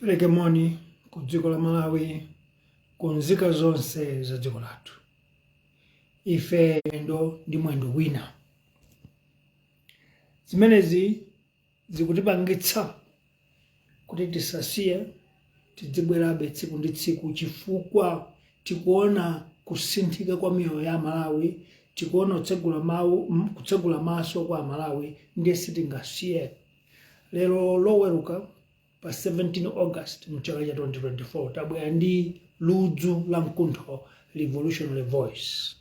Tipereke moni ku dziko la Malawi ku nzika zonse za dziko lathu. Ife ndo ndi mwendo wina. Zimenezi zikutipangitsa kuti tisasiye tidzibwerabe tsiku ndi tsiku chifukwa tikuona kusinthika kwa miyoyo ya Malawi, tikuona kutsegula maso kwa Malawi, ndiye sitingasiye. Lero loweruka pa 17 August mchaka cha 2024 tabwera ndi ludzu la mkuntho revolutionary voice.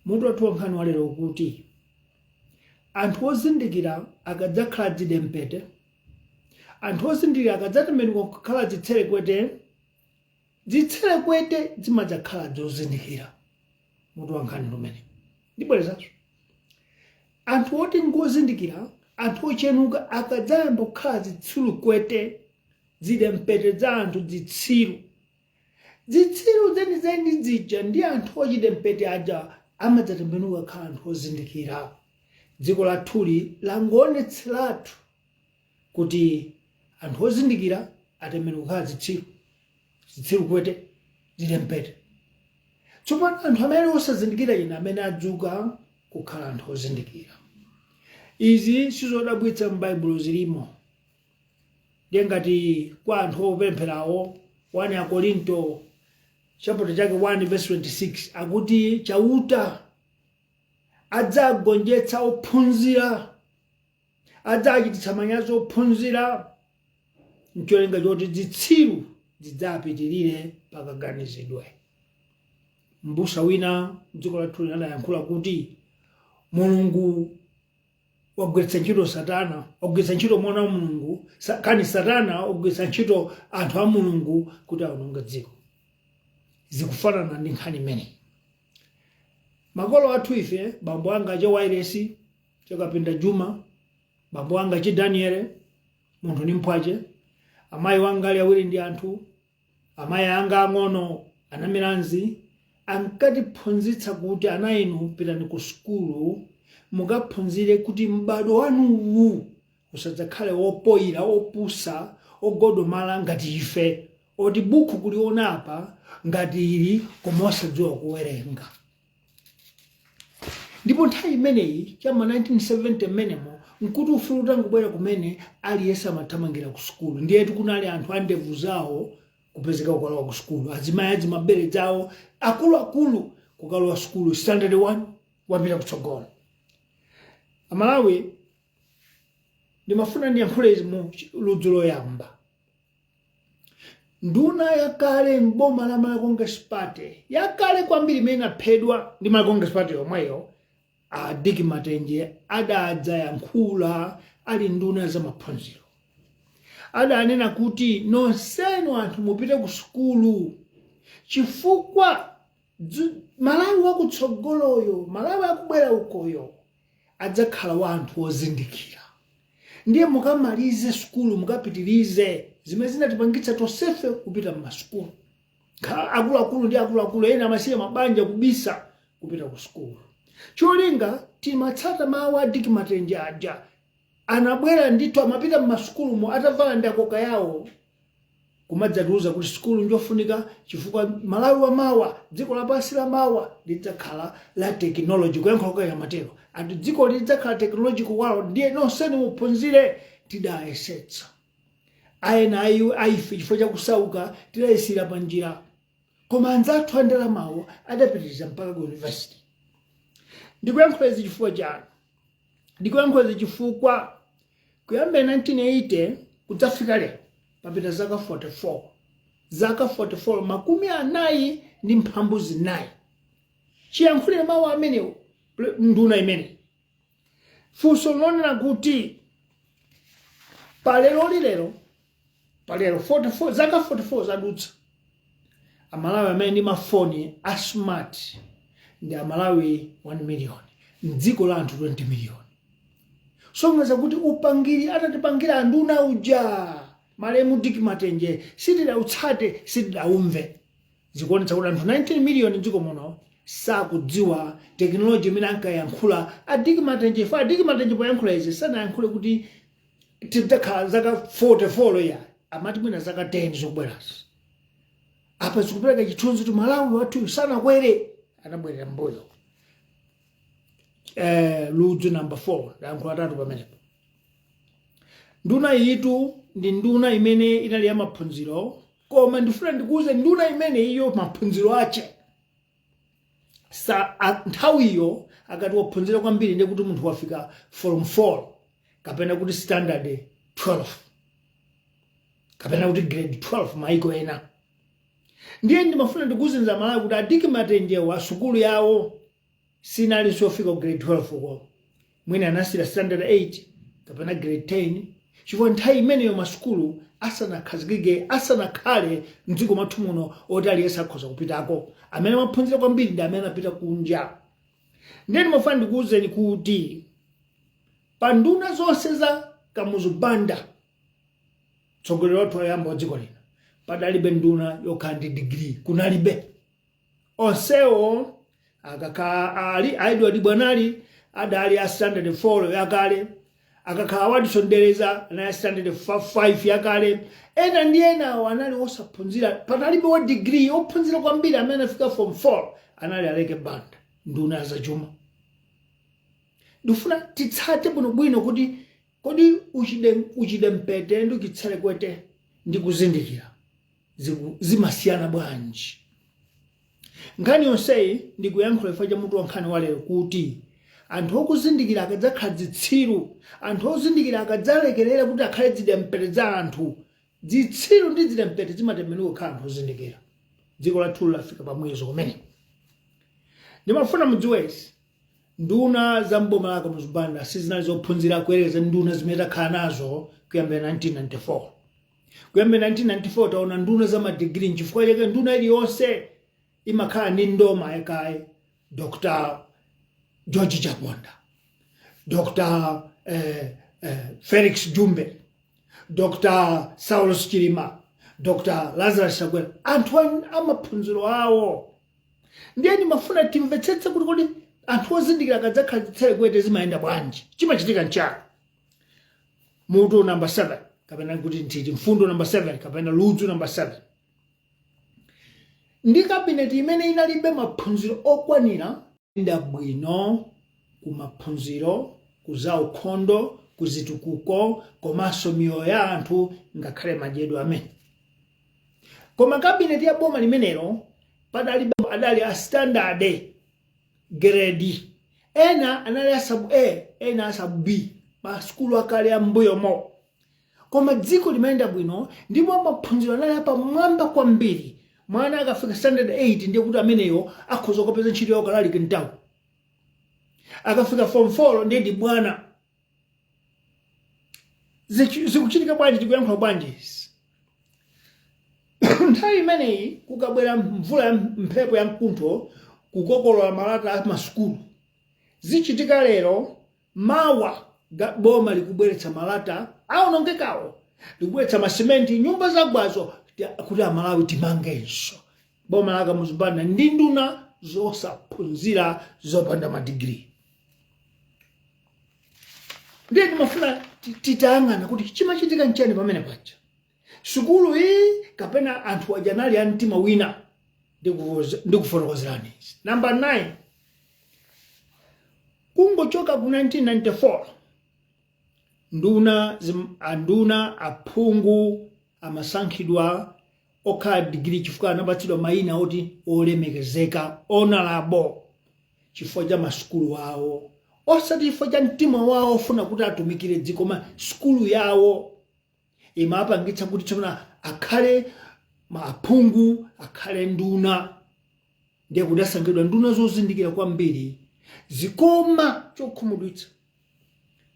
Mutu wathu wankhani wa lero kuti anthu ozindikira akadzakhala dzidempete, anthu ozindikira akadzatembenuka kukhala zitserekwete, zitserekwete zimadzakhala zozindikira. Mutu wankhani lumene ndibwerezanso anthu oti ngozindikira, anthu ochenuka akadzayamba kukhala zitsirukwete, zidempete za anthu zitsiru zenizeni zija ndi anthu ochidempete aja amadzatembenuka kukhala anthu ozindikira. Dziko lathuli langoonetseratu kuti anthu ozindikira atembenuka kukhala zitsirukwete, zidempete. Tsopano anthu amene osazindikira ina amene adzuka kukhala anthu ozindikira. Izi sizodabwitsa m'Baibulo zilimo. Ndiye ngati kwa anthu opempherawo 1 Korinto chapter chake 1 verse 26 akuti chauta adzagonjetsa ophunzira, adzachititsa manyazi ophunzira, n'cholinga choti zitsiru zidzapitirire pakaganizidwe. M'busa wina m'dziko lathu anayankhula kuti Mulungu wagwiritsa ntchito Satana, wagwiritsa ntchito mwana wa Mulungu, kani Satana wagwiritsa ntchito anthu a Mulungu kuti awononge dziko. Zikufanana ndi nkhani imene. Makolo athu ife, bambo anga cha Wairesi, chakapinda Juma, bambo anga chi Daniel, munthu ni mpwache, amayi wanga ali awiri ndi anthu, amayi anga ang'ono anamiranzi, ankatiphunzitsa kuti ana inu pitani ku sukulu mukaphunzire kuti m'bado wanuwu usadzakhale wopoyira, opusa, ogodomala ngati ife, oti buku kuliona apa ngati ili koma osadziwa kuwerenga. Ndipo nthawi imeneyi chama 1970 menemo nkuti ufulu utangobwera kumene aliyense amathamangira ku sukulu. Ndiyetu kunali anthu andevu zawo kupezeka kukalowa ku sukulu, azimayi azimabere zawo akuluakulu kukalowa sukulu standard 1 wapita kutsogolo. Amalawi ndimafuna ndiyankhule izi mu ludzu loyamba. Nduna yakale m'boma la Malawi Congress Party yakale kwambiri imene aphedwa ndi Malawi Congress Party yomweyo, Dick Matenje adadza yankhula ali nduna za maphunziro. Adanena kuti nonsenu anthu mupite ku sukulu chifukwa Malawi wakutsogoloyo, Malawi akubwera ukoyo adzakhala wa anthu ozindikira. Ndiye mukamalize sukulu mukapitirize zimene zinatipangitsa tonsefe kupita m'masukulu. Akuluakulu ndi akuluakulu ena amasiya mabanja kubisa kupita ku sukulu. Cholinga timatsata mawu a Dick Matenje aja. Anabwera ndithu amapita m'masukulumo atavala ndakoka yawo kumadzatiuza kuti sukulu njofunika chifukwa Malawi wa mawa, dziko lapansi la mawa lidzakhala la technology, kuyankhulo ya matero. Ati dziko lidzakhala technological world, ndiye nonsenu muphunzire. Tidayesetsa. Ayena aife chifukwa chakusauka tidayisira panjira. Koma anzathu andala mawu adapitiriza mpaka ku university. Ndikuyankhula izi chifukwa chani? Ndikuyankhula izi chifukwa kuyamba 1980 kudzafika lero papita zaka 44. Zaka 44 makumi anayi ndi mphambu zinayi. Chiyankhulire mawu amenewo nduna imene. Funso lonena kuti palero 44 zaka 44 zadutsa. Amalawi amene ndi mafoni a smart ndi Amalawi 1 million. Mdziko la anthu 20 million. Songa kuti upangiri atatipangira anduna uja malemu Dick Matenje sitidautsate sitidaumve. Zikuonetsa kuti anthu 19 million mdziko muno sakudziwa technology imene ankayankhula a Dick Matenje. Fa Dick Matenje poyankhula izi sanayankhule kuti tidzakhala zaka 44 ya amati mwina zaka 10 zobwerazi. Apa zikupereka chithunzi kuti Malawi wathu sanakwere, anabwerera mbuyo. Ludzu number 4 yankho atatu pamenepo. Nduna yitu ndi nduna imene inali ya maphunziro, koma ndifuna ndikuuze nduna imene iyo maphunziro ache nthawiyo akati waphunzira kwambiri ndiye kuti munthu wafika form 4 kapena kuti standard 12 kapena kuti grade 12 maiko ena. Ndiye ndimafuna ndikuuza Malawi kuti adiki matenje wa sukulu yawo sinali sofika grade 12 ko, mwina anasira standard 8 kapena grade 10, chifukwa nthawi imeneyo masukulu asanakhazikike, asanakhale mdziko mwathu muno oti aliyense akhoza kupitako. Amene amaphunzira kwambiri ndi amene apita kunja. Ndiye ndimafuna ndikuwuzeni kuti pa nduna zonse za Kamuzubanda, mtsogoleri wathu ayamba wa dziko lino, padalibe nduna yokhala ndi degree, kunalibe. Onsewo akakhala ali Edward Bwanali adali a standard 4 yakale, akakhala Wadson Dereza na standard 5 yakale, ena ndi ena anali osaphunzira, padalibe wa degree ophunzira kwambiri amene afika form 4 anali Aleke Banda, nduna zachuma. Ndifuna titsate bwinobwino kuti kodi uchide mpete ndi ukitsale kwete ndi kuzindikira zimasiyana bwanji. Nkhani yonseyi ndikuyankhula chifukwa cha mutu wa nkhani walero kuti anthu okuzindikira akadzakhala zitsiru, anthu ozindikira akadzalekerera kuti akhale zidempete za anthu, zitsiru ndi zidempete zimatembenuka kukhala anthu ozindikira. Dziko lathu lafika pamwezo kumene. Ndimafuna mudziwezi nduna za mboma la Kamuzubanda sizinali zophunzira kuyerekeza nduna zimene takhala nazo kuyambira 1994. Kuyambira 1994 taona nduna za madigiri, nchifukwa chake nduna iliyonse imakhala ndi ndoma yakaye. Dr. George Chaponda, Dr. Felix Jumbe, Dr. Saulos Chilima, Dr. Lazarus Chakwera, anthu amaphunziro awo. Ndiye ndimafuna timvetsetse kuti kodi anthu ozindikira akadzakhala zitsale kwete zimayenda bwanji, chimachitika nchani. Mutu number 7 kapena kuti ntiti mfundo number 7 kapena ludzu number 7. Ndi kabineti imene inalibe maphunziro okwanira nda bwino kumaphunziro, kuzaukhondo, kuzitukuko, komanso miyoyo ya anthu ngakhale madyedwe amene. Koma kabineti ya boma limenelo adali a standard grade, ena anali a sub A, ena a sub B, masukulu akale ambuyo mo. Koma dziko limayenda bwino ndipo maphunziro anali apamwamba kwambiri. Mwana akafika standard 8 ndiye kuti ameneyo akhoza kupeza ntchito yawo kalali kintawu. Akafika form 4 ndiye ndi bwana. Zikuchitika bwanji, tikuyankhula bwanji. Nthawi imeneyi kukabwera mvula ya mphepo ya mkuntho kukokolola malata a masukulu. Zichitika lero mawa boma likubweretsa malata awonongekawo, likubweretsa masimenti, nyumba zagwazo kuti Amalawi timangenso. Boma la Kamuzubanda ndi nduna zosaphunzira zopanda madigiri. Ndiye ndimafuna titayang'ana kuti chimachitika nchani pamene paja. Sukulu iyi kapena anthu ajanali a mtima wina ndikufotokozerani. Number 9. Kungochoka ku 1994 nduna aphungu amasankhidwa okhala digiri chifukwa anapatsidwa mayina oti olemekezeka, honorable, chifukwa cha masukulu awo, osati chifukwa cha mtima wawo ofuna kuti atumikire dziko, koma sukulu yawo imapangitsa kuti tsopano akhale aphungu, akhale nduna. Ndiye kuti asankhidwa nduna zozindikira kwambiri, zikoma chokhumudwitsa.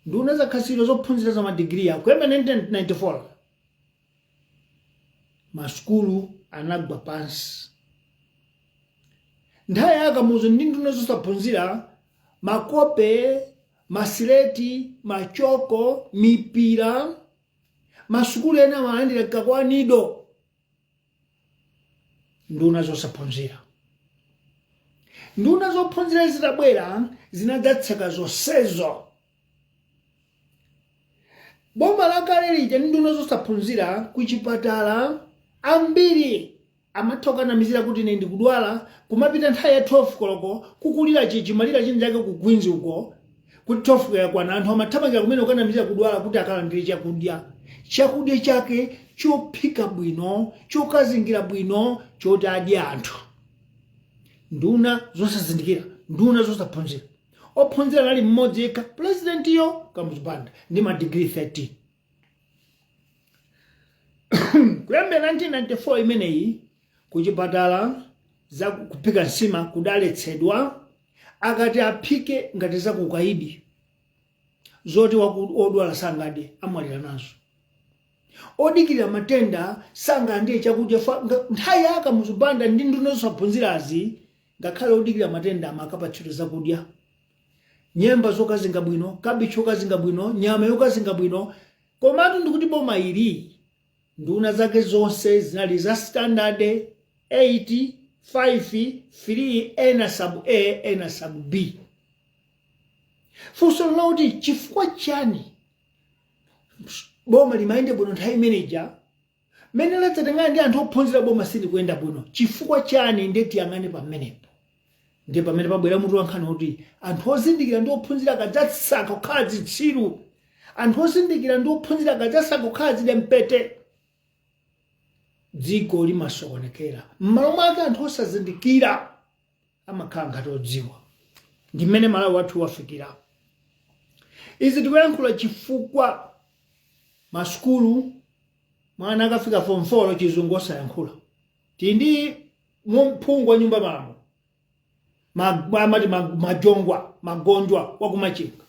Nduna zakhasiro zophunzira za madigiri yako kuyambira 1994 masukulu anagwa pansi. Nthawi ya Kamuzu ndi nduna zosaphunzira, makope, masileti, machoko, mipira, masukulu ena malandira kakwanido. Nduna zosaphunzira. Nduna zophunzira zitabwera zinadzatseka zonsezo. boma lakale lija ndi nduna zosaphunzira kuchipatala ambiri amathoka namizira kuti ine ndikudwala kumapita nthawi ya 12 koloko kukulira chimalira chini chake kugwinzi uko kuti 12 yakwana anthu amathamangira kumene ukanamizira kudwala kuti akalandire chakudya chake chophika bwino chokazingira bwino choti adye anthu. Nduna zosazindikira, nduna zosaphunzira. Ophunzira nali mmodzi yekha president yo Kamuzubanda ndi ma degree 13. Kuyambira 1994 imeneyi kuchipatala za kuphika nsima kudaletsedwa akati aphike ngati za kukaidi zoti odwala sangadye amwalira nazo. Odikira matenda sanga ndiye chakudya nthawi ya Kamuzubanda ndi nduna zosaphunzirazi ngakhale odikira matenda amakapatsidwa zakudya. Nyemba zokazinga bwino, kabichi yokazinga bwino, nyama yokazinga bwino. Komatu ndikuti boma ili nduna zake zonse zinali za standard 8, 5, 3, ena sub A, ena sub B. Funso lauti chifukwa chani boma limaende bwino nthawi manager mene letsatenga ndi anthu ophunzira boma sili kuyenda bwino. Chifukwa chani ndeti yang'ane pamenepo. Ndi pamene pabwera mutu wankhani kuti anthu ozindikira ndi ophunzira kadzasaka kukhala zitsiru. Anthu ozindikira ndi ophunzira kadzasaka kukhala zidempete. Dziko limasokonekera. M'malo mwake anthu osazindikira amakhala ngati odziwa. Ndi mmene Malawi wathu wafikira. Izi tikuyankhula chifukwa masukulu mwana akafika form 4 chizungu osayankhula. Tindi mphungu wa nyumba mamo. Amati magonjwa wakumachinga.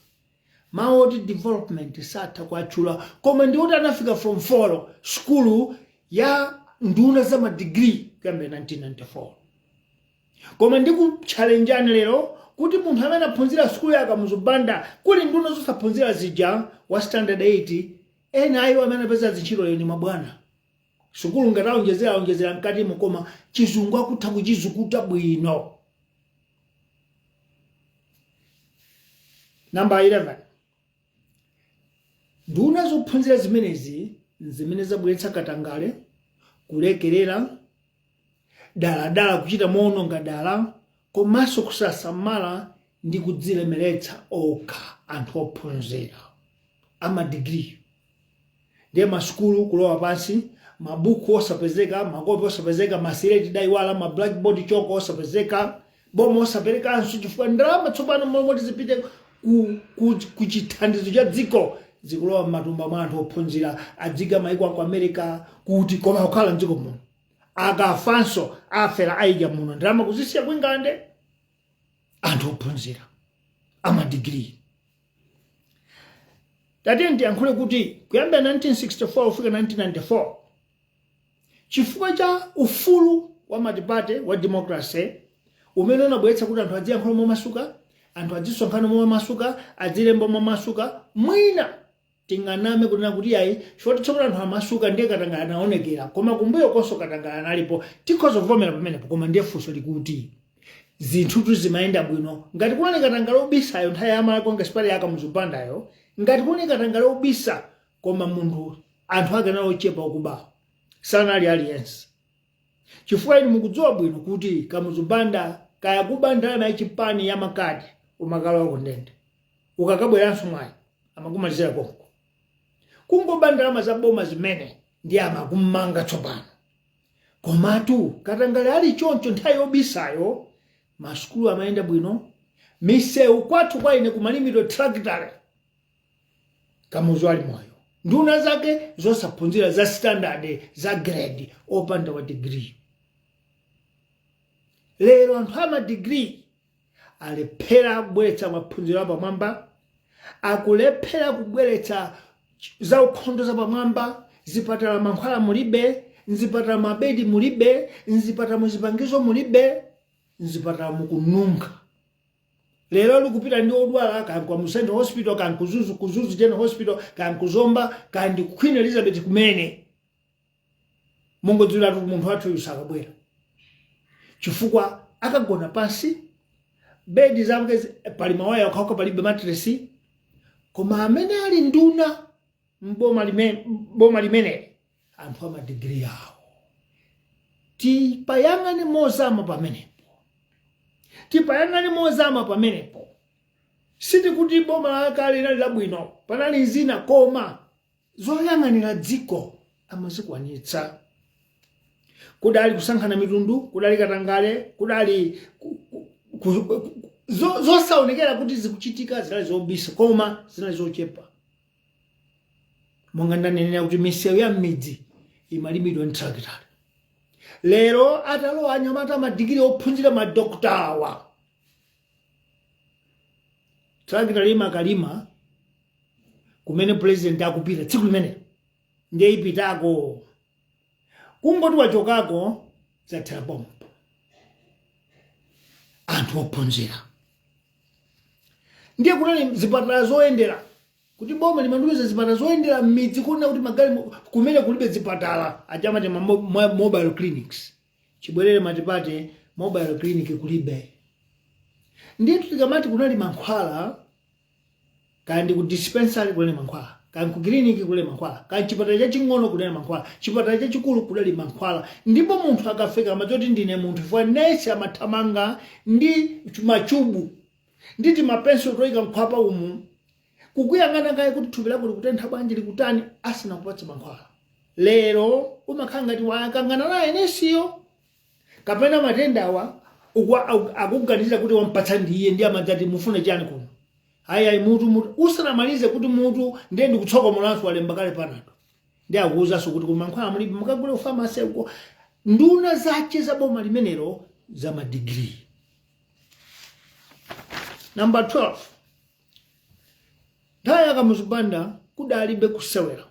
Maoti development satha kwachula koma ndi kuti anafika form 4 skulu ya nduna za ma degree kuyambira 1994. Koma ndikuchallengeana lero kuti munthu amene aphunzira skulu ya Kamuzubanda kuli nduna zosaphunzira zija wa standard 8 ena ayo amene apeza ntchito lero ni mabwana. Sukulu ngati aonjezera mkati mukoma chizungu akutha kuchizukuta bwino. Number 11. Nduna zophunzira zimene zabweretsa katangale kulekerera dala kuchita moononga dala komanso kusasamala ndi kudzilemeretsa okha anthu ophunzira ama degree. Ndiye masukulu kulowa pansi, mabuku osapezeka, makopi osapezeka, masileti daiwala, ma blackboard choko osapezeka, bomo osaperekanso chifukwa ndalama tsopano momwe zipite kuchithandizo cha dziko zikulowa m'matumba mwa anthu ophunzira adziga maiko ku America kuti koma kukhala mdziko muno. Akafanso afera aija muno ndalama kuzisiya kwingande anthu ophunzira ama degree. Tatiye yankhule kuti kuyambira 1964 kufika 1994 chifukwa cha ufulu wa matipate wa democracy umene unabweretsa kuti anthu adziyankhula momasuka, anthu adzisonkhana momasuka, adzilemba momasuka, mwina tinganame kunena kuti ayi choti tsopano anthu amasuka ndiye katangala anaonekera koma kumbuyo konso katangala analipo tikhoza kuvomera pamenepo. Koma ndiye funso likuti zinthu zimayenda bwino ngati kunali katangala obisayo nthawi ya Congress ya Kamuzubandayo, ngati kunali katangala obisa koma munthu anthu ake nawo chepa okuba sanali aliyense. Chifukwa inu mukudziwa bwino kuti Kamuzubanda kaya kuba ndalama ya chipani ya makadi umakalo wako ndende ukakabweranso mwayi amakumalizira konko kungoba ndalama za boma zimene ndi amakumanga tsopano. Komatu katangale ali choncho nthawi yobisayo masukulu amayenda bwino, misewu kwathu kwa ine kumalimidwe tractor Kamuzu ali moyo. Nduna zake zosaphunzira za standard za grade opanda wa degree. Lero anthu ama degree alephera kubweretsa maphunziro apamwamba, akulephera kubweretsa za ukhondo za pamwamba, zipatala mankhwala mulibe, nzipatala mabedi mulibe, nzipatala muzipangizo mulibe, nzipatala mukununga. Lero likupita ndi odwala kaya kwa Musende Hospital, kaya kuzuzu General Hospital, kaya kuzomba, kaya ndi Queen Elizabeth kumene. Mungu dzula tu munthu wathu yusakabwera. Chifukwa akagona pansi, bedi zamke pali mawaya wakauka palibe matresi, koma amene ali nduna boma limene anthu amadigiri yawo. Tipayang'ane mozama pamenepo. Siti kuti boma lakale linali labwino, panali zina koma zoyang'anira dziko amazikwanitsa. Kudali kusankhana mitundu, kudali katangale, kudali zosaonekera kuti zikuchitika zinali zobisa koma zinali zochepa. Monga ndanenera kuti misewu ya m'midzi imalimidwa ndi trakitale. Lero atalowa anyamata madigiri ophunzira madoktawa. Trakitale imakalima kumene president akupita tsiku limene ndiye ipitako. Kungoti wachokako zathera pompo. Anthu ophunzira. Ndiye kunali zipatala zoyendera. Kuti boma limandumiza zipatala zoyendera m'midzi kuna kuti magali kumene kulibe zipatala achamati mobile clinics. Chibwerere matipate mobile clinic kulibe. Ndiye tikamati kunali mankhwala kandi ku dispensary kule mankhwala, kandi ku clinic kule mankhwala, kandi chipatala chaching'ono kule mankhwala, chipatala chachikulu kule mankhwala. Ndipo munthu akafika amati ndine munthu fwa nesi amathamanga ndi machubu nditi mapenso toika mkhwapa umu kukuyang'ana kaye kuti thupi lako likutentha bwanji likutani asina kupatsa mankhwala. Lero umakhala ngati wakangana naye nesiyo kapena matendawa akuganizira kuti wampatsa ndiye ndi amadzati mufune chani kuno. Hayi mutu usanamalize kuti mutu ndiye ndikutsoka mulanso walemba kale panato. Ndi akuwuzanso kuti kumankhwala mulibe mukagule ufamasi uko. Nduna zache za boma limenelo za madigiri. Number 12. Ndaya kamuzubanda kudalibe kusewera.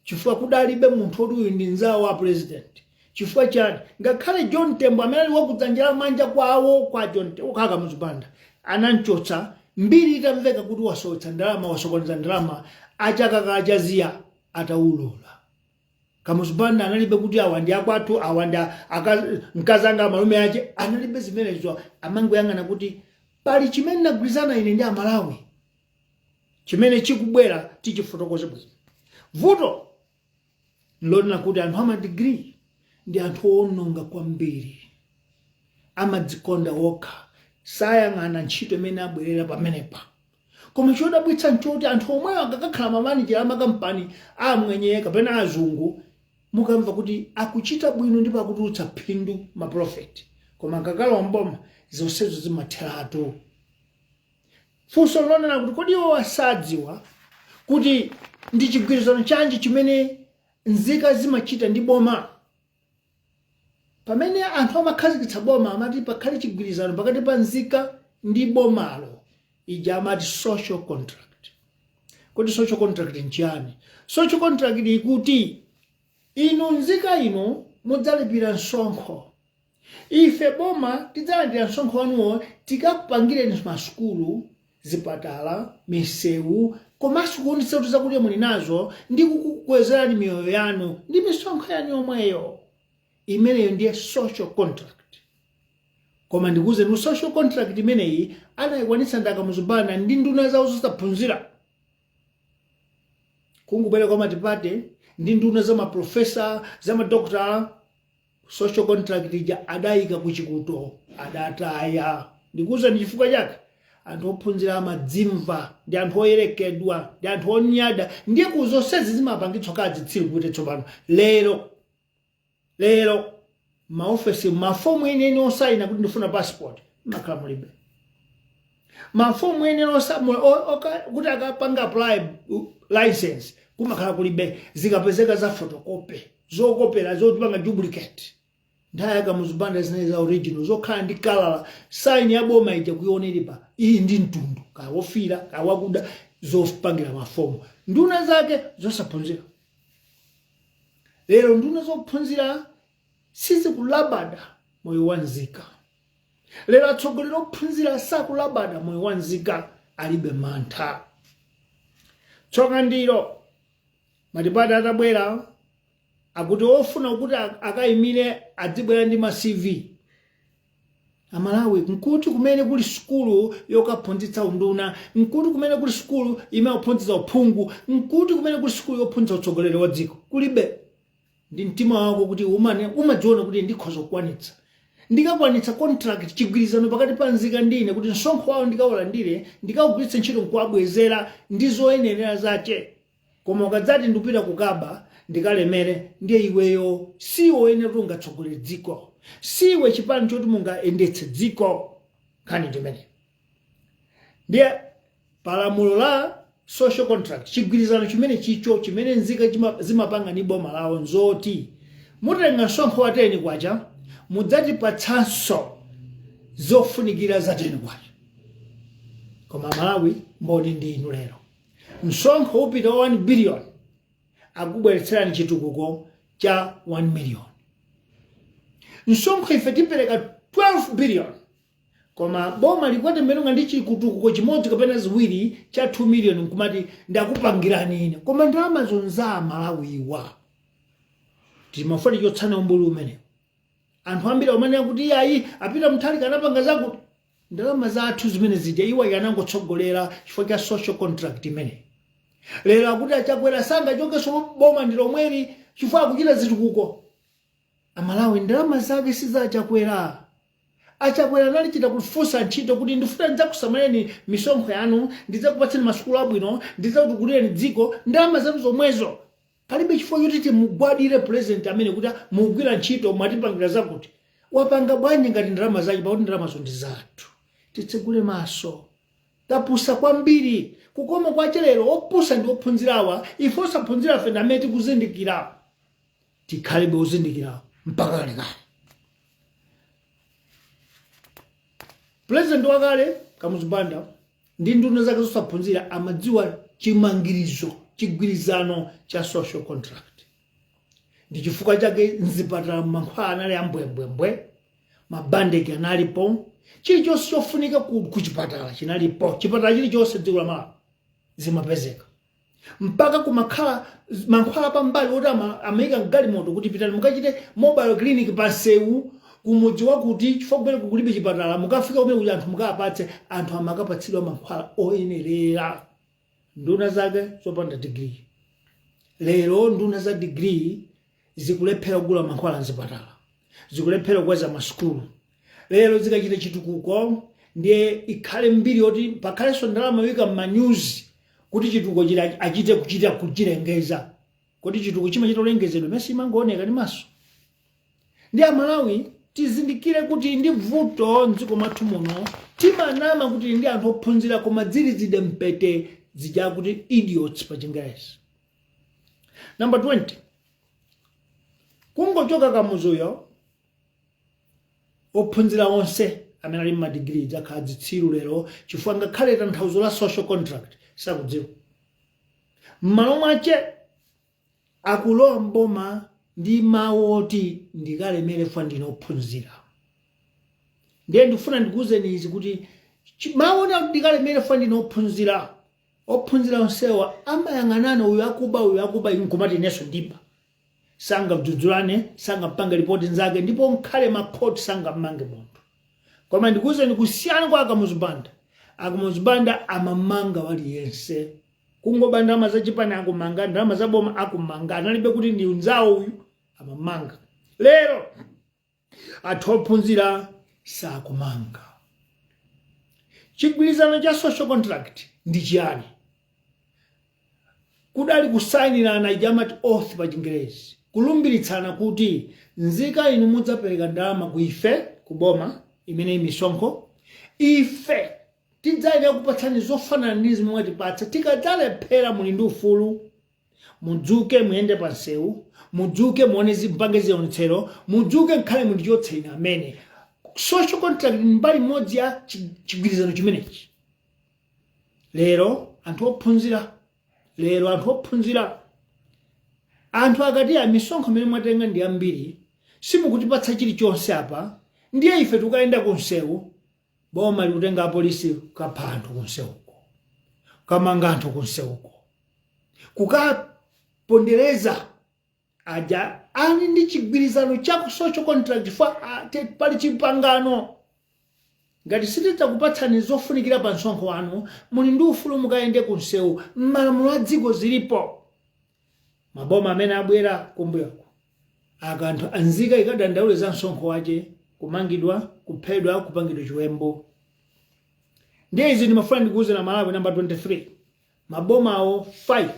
Chifukwa kudalibe munthu oti uyu ndi nzawo wa president. Chifukwa chani ngakhale John Tembo amene ali wakudzanjira manja kwawo kwa John Tembo kaka muzubanda ananchotsa mbiri itamveka kuti wasotsa ndalama wasokoneza ndalama achakakachaziya ataulola. Kamuzubanda analibe kuti awa ndi akwathu awa ndi mkazanga malume ache analibe zimenezo amangoyang'ana kuti pali chimene nagwirizana ine ndi Amalawi chimene chikubwera tichifotokoze bwino. Vuto nlonena kuti anthu amadigiri ndi anthu ononga kwambiri. Amadzikonda wokha sayang'ana ntchito imene abwerera pamenepa. Koma chodabwitsa nchoti anthu omweyo akakhala mamanijera amakampani amwenye kapena azungu mukamva kuti akuchita bwino ndipo akutulutsa phindu maprofeti. Koma akakhala mboma zonsezo zimatheratu. Funso lonena kuti kodi iwo asadziwa kuti ndi chigwirizano chanji chimene nzika zimachita ndi boma. Pamene anthu amakhazikitsa boma amati pakhale chigwirizano pakati pa nzika ndi bomalo ija amati social contract. Kodi social contract nchiyani? Social contract ikuti inu nzika ino mudzalipira msonkho. Ife boma tidzalandira msonkho wanuwo tikakupangireni masukulu, zipatala, misewu, komanso kuonetsa kuti zakudya muli nazo ndi kukukwezerani miyoyo yanu ndi misonkho yanu yomweyo. Imeneyo ndiye social contract. Koma ndikuze ndi social contract imeneyi anayikwanitsa ndakamuzubanda ndi nduna zawo zosaphunzira. Kungubwera kwa matipate ndi nduna za maprofesa za madokta. Social contract ija adayika kuchikuto adataya. Ndikuze ndi chifukwa chake anthu ophunzira amadzimva ndi anthu oyerekedwa ndi anthu onyada ndiye kuzonsezi zimapangitsa kadzi tsiri kuti tsopano lero maofesi mafomu ene osayina kuti ndifuna passport makhala mulibe. Mafomu ene kuti akapanga apply license kumakhala kulibe. Zikapezeka za photocopy zokopera zotipanga duplicate. Ndaya kamuzubanda zinali za original zokhala ndi kalala sign ya boma ija kuioneripa iyi ndi mtundu kawofira kawakuda zopangira mafomu. Nduna zake zosaphunzira. Lero nduna zophunzira sizikulabada moyo wa nzika. Lero atsogoleri ophunzira sakulabada moyo wa nzika alibe mantha. Tsoka ndiro matipata atabwera akuti ofuna kuti akayimire adzibwera ndi ma CV. Amalawi nkuti kumene kuli skulu yokaphunzitsa unduna, nkuti kumene kuli skulu imaphunzitsa uphungu, nkuti kumene kuli skulu yophunzitsa utsogoleri wa dziko. Kulibe. Ndi mtima wako kuti umadziona kuti ndikhoza kukwanitsa. Ndikakwanitsa contract chigwirizano pakati pa nzika ndine kuti msonkho wawo ndikawulandire, ndikawugwiritsa ntchito nkuwabwezera ndi zoyenerera zache. Koma ukadzati ndipita kukaba ndikalemere, ndiye iweyo siwe woyenera kuti ungatsogolere dziko. Siwe chipani choti mungaendetse dziko. Kani ndimene. Ndiye palamulo la social contract, chigwirizano chimene chicho chimene nzika zimapanga ndi boma lawo nzoti mutenga msonkho wa 10 kwacha, mudzati patsanso zofunikira za 10 kwacha. Koma Malawi mboni ndi inu lero. Msonkho upita 1 billion akubweretserani chitukuko cha 1 million. Msonkho ife tipereka 12 billion. Koma boma likwate mmenonga ndi chitukuko chimodzi kapena ziwiri cha 2 million nkumati ndakupangirani ine. Koma ndalama zonza Malawiwa. Timafuna chotsana umbulu umene. Anthu ambiri omene akuti ayi apita mthali kanapanga zakuti ndalama zathu zimene zija iwa yanangotsogolera chifukwa cha social contract imene. Lero akuti achakwera sanga chokeso boma ndi lomweri chifukwa akuchita zitukuko. Amalawi ndalama zake sizachakwera. Achakwera nalichita kufunsa ntchito kuti ndifuna ndidzakusamaleni misonkho yanu, ndidzakupatseni masukulu abwino, ndidzakutukulireni dziko, ndalama zanu zomwezo. Palibe chifukwa choti timugwadire president amene kuti mugwira ntchito mwatipangira zakuti. Wapanga bwanji ngati ndalama zake pakuti ndalamazo ndi zathu. Titsegule maso. Tapusa kwambiri. Kukoma kwache lero opusa ndi ophunzirawa, ife osaphunzira fe namene tikuzindikira. Tikhalibe uzindikira mpaka kalekale. President wakale Kamuzibanda ndi nduna zake zosaphunzira amadziwa chigwirizano cha social contract. Ndi chifukwa chake nzipatala mankhwala anali ambwembwembwe, mabandeki analipo, chilichonse chofunika ku chipatala chinalipo. Chipatala chilichonse dziko la Malawi zimapezeka. Mpaka kumakhala mankhwala pambali oti amayika mgalimoto kuti pitani mukachite mobile clinic pansewu kumudzi wakuti chifukwa kumene kulibe chipatala, mukafika kumene kuti anthu mukapatse, anthu amakapatsidwa mankhwala oyenerera. Nduna zake zopanda degree. Lero nduna za degree zikulephera kugula mankhwala mzipatala, zikulephera kukweza masukulu. Lero zikachita chitukuko ndiye ikhale mbiri yoti pakhalenso ndalama wika m'manews kuti chitukuko achite kuchilengeza. Kuti chitukuko chimachita kulengezedwa mesi imangooneka ndi maso. Ndi Amalawi tizindikire kuti ndi vuto mdziko mwathu muno timanama kuti ndi anthu ophunzira koma zide mpete zija kuti idiots pa Chingerezi. Number 20. Kungochoka kamuzuyo ophunzira onse amene ali ma degree zakhala zitsiru lero chifukwa ngakhale tanthauzo la social contract sakudziwa. M'malo mwache akulowa mboma ndi mawu oti ndikalemere fwa ndinophunzira. Ndiye ndifuna ndikuwuzeni izi kuti mawu oti ndikalemere fwa ndinophunzira, ophunzira onsewa amayang'anana uyu akuba inkumati neso ndiba. Sanga mdzudzulane, sanga mpange ripoti nzake, ndipo nkhale makhoti sanga mmange munthu. Koma ndikuwuzeni kusiyana kwa Akamuzibanda. Akamuzibanda amamanga waliyense. Kungoba ndalama za chipani akumanga, ndalama za boma akumanga, analibe kuti ndi unzawo uyu amamanga. Lero anthu ophunzira sakumanga. Chigwirizano cha social contract ndi chiyani? Kudali kusayinirana ijamati oath pa Chingerezi, kulumbiritsana kuti nzika inu mudzapereka ndalama ku ife kuboma imene misonkho, ife tidzayenera kupatsani zofanana ndi zimwe mwatipatsa. Tikadzalephera muli ndi ufulu, mudzuke muyende pansewu, mudzuke muone zimpange zionetsero, mudzuke nkhale mundichotse ine amene. Social contract ni mbali modzi ya chigwirizano chimenechi. Lero anthu ophunzira anthu akati amisonkho imene mwatenga ndi ambiri, simukutipatsa chilichonse apa, ndiye ife tukayenda kunsewu, boma likutenga apolisi kukapha anthu kunsewuko, kukamanga anthu kunsewuko, kukapondereza aja ani ndi chigwirizano cha social contract pali chipangano. ngati sitidzakupatsani zofunikira pa msonkho wanu muli ndi ufulu mukayende ku msewu, m'malamulo a dziko zilipo. Maboma amene abwera kumbuyoko akanthu anzika ikadandaule za msonkho wache, kumangidwa, kuphedwa, kupangidwa chiwembu. Ndiye izi ndimafuna ndikuuze na Malawi namba 23. Maboma awo 5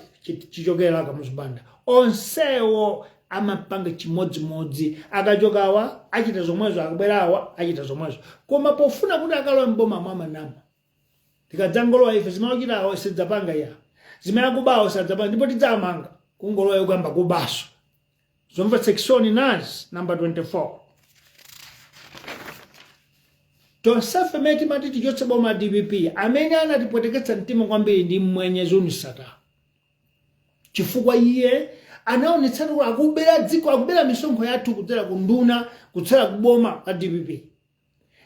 chichokera kamuzibanda. Onsewo amapanga chimodzimodzi, akachokawa achita zomwezo, akabwerawa achita zomwezo. Koma pofuna kuti akalowe mboma mwamanama, tikadzangolowa ife zimachitawo sidzapanga ya, zimene akubawo sadzapanga, ndipo tidzamanga kungolowa kuyamba kubaso. Zomva section nas number 24. Tonsafe meti mati tichotse boma DPP amene anatipweteketsa mtima kwambiri ndi mwenye Unisata. Chifukwa iye anaonetsatu kuti akubera dziko, akubera misonkho yathu kudzera kunduna, kudzera kuboma la DPP.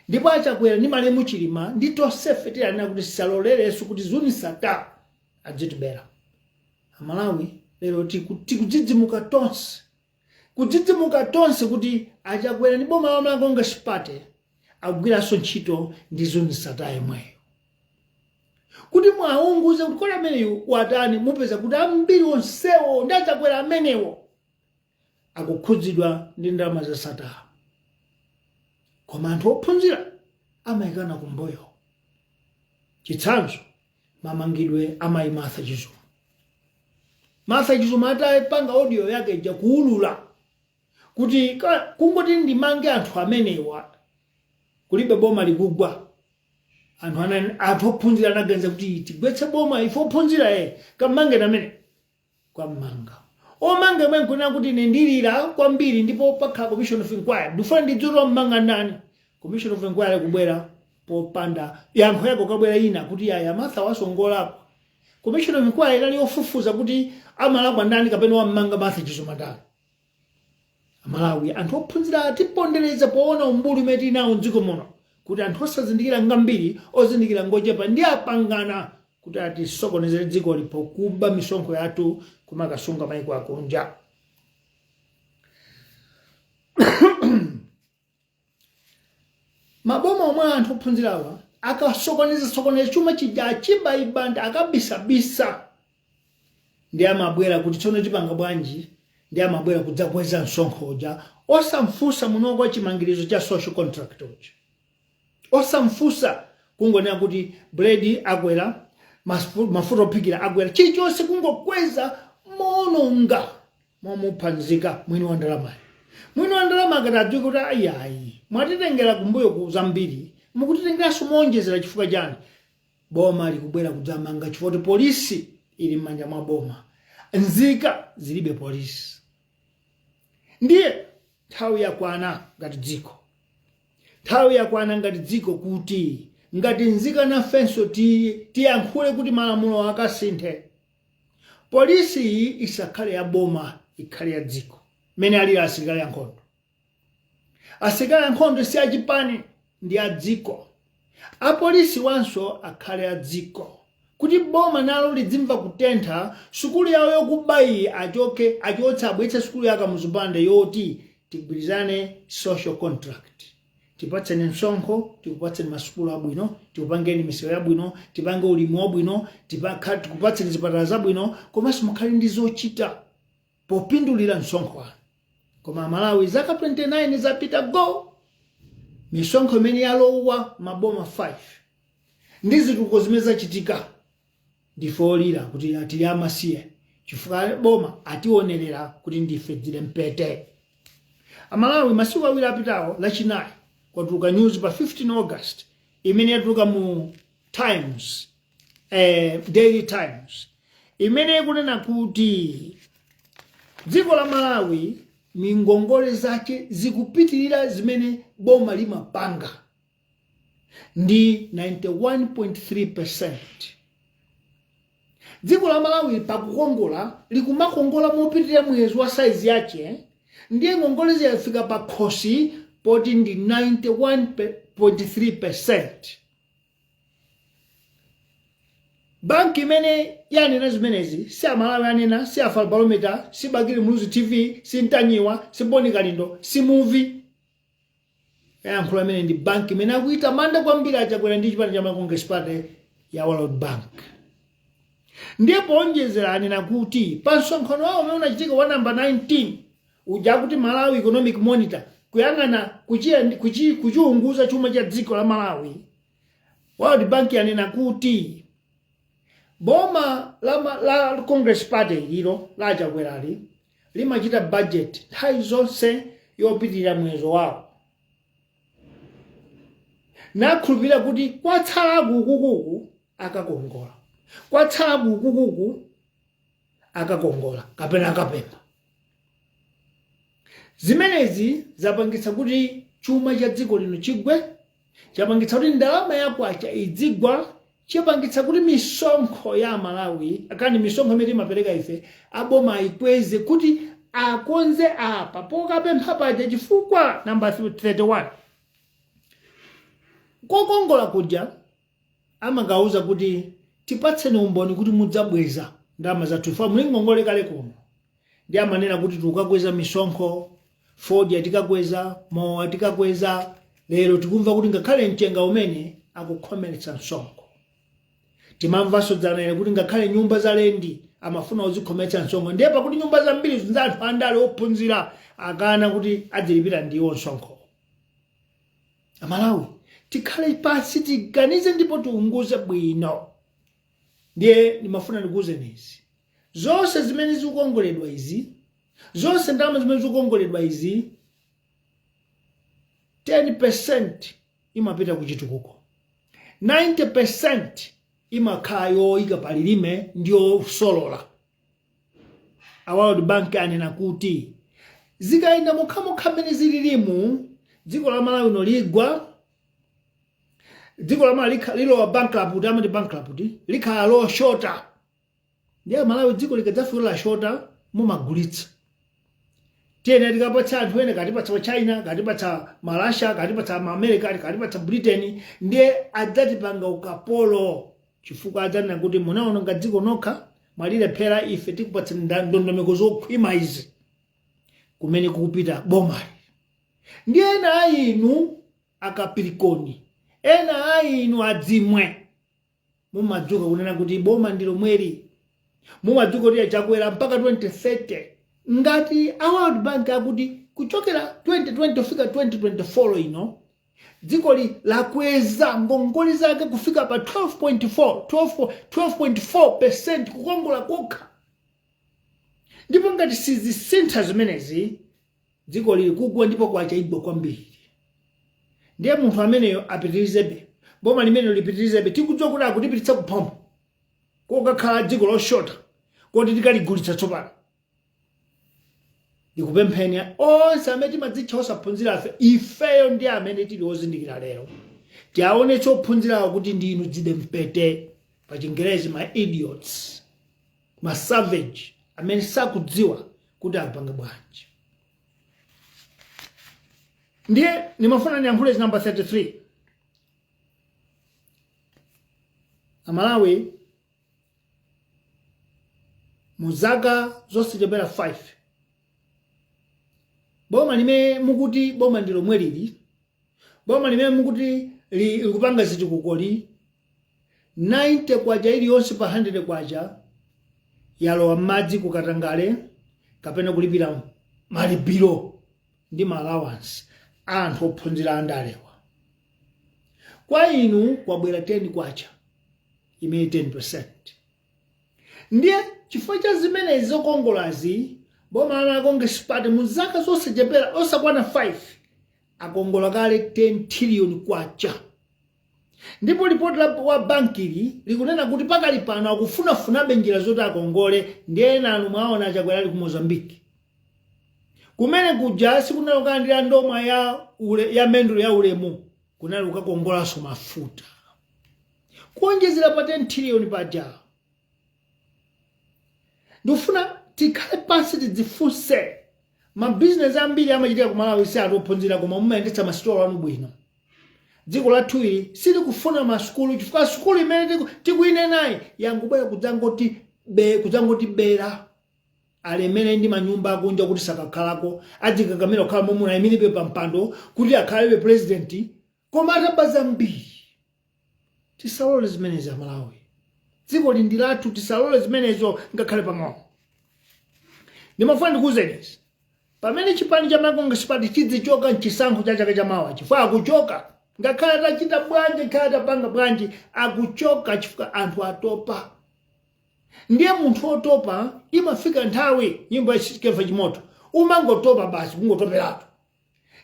Ndipo achakwera ndi malemu chilima ndi tonsefe tiyanena kuti salolereso kuti Unisata adzitibera. Amalawi lero tikudzidzimuka tonse. Kudzidzimuka tonse kuti achakwera ndi boma la Mlangonga Spate akugwiraso ntchito ndi Unisata yemweyo. Kuti mwaunguze kuti kodi ameneyu watani, mupeza kuti ambiri onsewo ndi achakwera amenewo akukhudzidwa ndi ndalama za Sata. Koma anthu ophunzira amayikana kumbuyo. Chitsanzo mamangidwe amayi Martha Chizuma. Martha Chizuma atapanga audio yake ija kuulula kuti kungoti ndimange anthu amenewa kulibe boma likugwa. Anthu ophunzira anaganiza kuti tigwetse boma ife ophunzira kamange namene kwa manga. Omanga mwe nkuna kuti ndilira kwambiri ndipo pakha commission of inquiry. Ndifuna ndidzuro mmanga nani. Commission of inquiry kubwera popanda yankho yako kabwera ina kuti ya Martha wasongolapo. Commission of inquiry inali ofufuza kuti amalakwa ndani kapena wammanga Martha Chizuma ndani. Amalawi anthu ophunzira atipondereza poona umbulu umene nawo m'dziko muno kuti anthu osazindikira ngambiri ozindikira ngochepa ndi apangana kuti atisokonezere dziko lipo kuba misonkho yathu kumakasunga maiko akunja. Maboma omwe anthu ophunzirawa akasokoneza chuma chija achibayibanda akabisabisa ndi amabwera kuti tsono tipanga bwanji, ndi amabwera kudzakweza msonkho uja osamfusa munongo chimangirizo cha social contract uja. Osamfusa kungonena kuti bread akwera, mafuta ophikira akwera, chilichonse kungokweza mononga momuphanzika mwini wa ndalama. Mwini wa ndalama akatadzwika kuti ayayi mwatitengera kumbuyo kuzambiri, mukutitengeranso monjezera chifukwa chani. Boma likubwera kudzamanga chifukwa polisi ili m'manja mwa boma, nzika zilibe polisi. Ndiye nthawi yakwana ngati dziko. Nthawi yakwana ngati dziko kuti ngati nzika nafenso tiyankhule kuti malamulo akasinthe. Polisi iyi isakhale ya boma, ikhale ya dziko. Mene ali asilikali ankhondo. Asilikali ankhondo si achipani ndi a dziko. Apolisi wanso akhale a dziko. Kuti boma nalo lidzimva kutentha, sukulu yawo yokubayi achotse abwetse sukulu yaka muzipande yoti tigwirizane social contract. Tipatseni msonkho, tikupatseni masukulu abwino, tikupangeni misewu yabwino, tipange ulimi wabwino, tikupatseni zipatala zabwino, komanso mukhale ndi zochita popindulira msonkho wanu. Koma Malawi zaka 29 zapita go, misonkho imene yalowa maboma 5 ndi zitukuko zimene zachitika ndifolira kuti atili amasiye chifukwa boma ationerera kuti ndife dzile mpete. Amalawi masiku awiri apitawo lachinayi kwatuluka news pa 15 August imene yatuluka mu Times, Daily Times, imene kunena kuti dziko la Malawi mingongole zake zikupitirira zimene boma limapanga ndi 91.3%. Dziko la Malawi pakukongola likumakongola mopitirira mwezi wa saizi yake, ndiye ngongole ziyafika pa khosi poti ndi 91.3%. Banki imene yanena zimenezi si Amalawi yanena, si Afal Barometer, si Bagiri Muluzi TV, si Ntanyiwa, si Boni Kalindo, si Muvi. yayankhula amene ndi banki imene akuita manda kwambiri achakwera ndi chipani cha Congress Party ya World Bank. Ndiye poonjezera anena kuti pa msonkhano wawo umene unachitika wa namba 19 uja kuti Malawi Economic Monitor kuyang'ana kuchiunguza chuma cha dziko la Malawi, World Bank yanena kuti boma la Congress Party lilo la chakwerali limachita budget nthawi zonse yopitirira mwezi wawo, nakhulupirira kuti kwatsala kukuku akakongola, kwatsala kukuku akakongola kapena akapemba. Zimenezi zapangitsa kuti chuma cha dziko lino chigwe, chapangitsa kuti ndalama yakwacha idzigwa, chapangitsa kuti misonkho ya Malawi akani misonkho imene imapereka ife aboma ikweze kuti akonze apa pokapempha paja chifukwa namba 31 kokongola kuja amagauza kuti tipatseni umboni kuti mudzabweza ndalama zathu fa mulingongole kale kuno. Ndi amanena kuti tukakweza misonkho, Ford atikakweza, Mo atikakweza, lero tikumva kuti ngakhale mchenga umene akukhomeretsa msonkho. Timamvaso dzanene kuti ngakhale nyumba za lendi amafuna uzikhomeretsa msonkho. Ndiye pakuti nyumba zambiri za anthu andale ophunzira akana kuti adzilipira ndiwo msonkho. Amalawi tikhale pansi tiganize ndipo tiunguze bwino. Ndiye nimafuna ndikuuze nezi, zonse zimene zikukongoledwa izi, zonse ndalama zimene zikukongoledwa izi, 10% imapita kuchitukuko, 90% imakhala yoyika palilime ndiyo solola. A World Bank anena kuti zikayenda mokhamokha mmene zililimu, dziko la Malawi noligwa, dziko la Malawi lilowa bankrupt, amati bankrupt, likhala low shorter. Ndiye Malawi dziko likadzafika shorter mumagulitsa. Tiyene tikapatsa anthu ene katipatsa China, katipatsa Malaysia, katipatsa America, katipatsa Britain, ndiye adzatipanga ukapolo chifukwa adzanena kuti munaona ngadziko nokha mwalilephera ife tikupatsa ndondomeko zokhwima izi kumene kukupita bomali. Ndiye ena ayinu akapirikoni, ena ayinu adzimwe mumadzuka kunena kuti boma ndilo mweri, mumadzuka kuti chakwera mpaka 2030. Ngati a World Bank akuti kuchokera 2020 kufika 2024 ino dziko lakweza ngongole zake kufika pa 12.4% kukongola kokha. Ndipo ngati sizisintha zimenezi dziko likugwa ndipo kwachaibwa kwambiri. Ndiye munthu ameneyo apitirizebe, boma limene lipitirizebe, tikudziwa kuti akutipititsa kuphomo kokakhala dziko loshota kuti tikaligulitsa tsopano. Ndikupempheni onse amene timadzitcha osaphunzira ifeyo ndi amene tili ozindikira lero tiaone chophunzirawo kuti ndinu dzide mpete, pa Chingerezi ma idiots, ma savage amene sakudziwa kuti akupanga bwanji. Ndiye nimafuna niyankhule namba 33. Amalawi muzaka zosachepera 5 boma limene mukuti boma ndilo mwelili, boma limene mukuti likupanga zitukukoli 90 kwacha iliyonse pa 100 kwacha yalowa madzi kukatangale kapena kulipira malipiro ndi allowance anthu ophunzira andalewa. Kwa inu kwabwera 10 kwacha imene 10%. Ndiye chifukwa cha zimenezi zokongolazi boma la Congress Party muzaka zosachepera osakwana 5 akongola kale 10 trillion kwacha. Ndipo ripoti wa bankili likunena kuti pakali pano akufunafuna njira zoti akongole. Ndiye nanu mwaona chakwera ku Mozambique kumene kuja sikunalokandira ndoma ya mendulo ya ulemu kunali kukakongolanso mafuta kuonjezera pa 10 trillion paja. Ndifuna tikhale pansi tidzifunse mabizinesi ambiri amachitika ku Malawi si atophunzira koma mumayendetsa masitolo anu bwino. Dziko lathu ili silikufuna masukulu chifukwa sukulu imene tikuine nayi yangubwera kudzangoti bera. alemene ndi manyumba akunja kuti sakakhalako adzikakamira kukhala momwe ayimiribe pa mpando kuti akhalebe president koma atabaza mbiri. Tisalole zimenezi Amalawi. Dziko lindi lathu tisalole zimenezo ngakhale pang'ono. Ndimafuna ndikuwuzenizi. Pamene chipani cha Congress Party chidzichoka mchisankho cha chaka chamawa chifukwa akuchoka ngakhale atachita bwanji ngakhale atapanga bwanji akuchoka chifukwa anthu atopa. Ndiye munthu otopa imafika nthawi nyimbo yachikefa chimoto umangotopa basi kungotoperatu.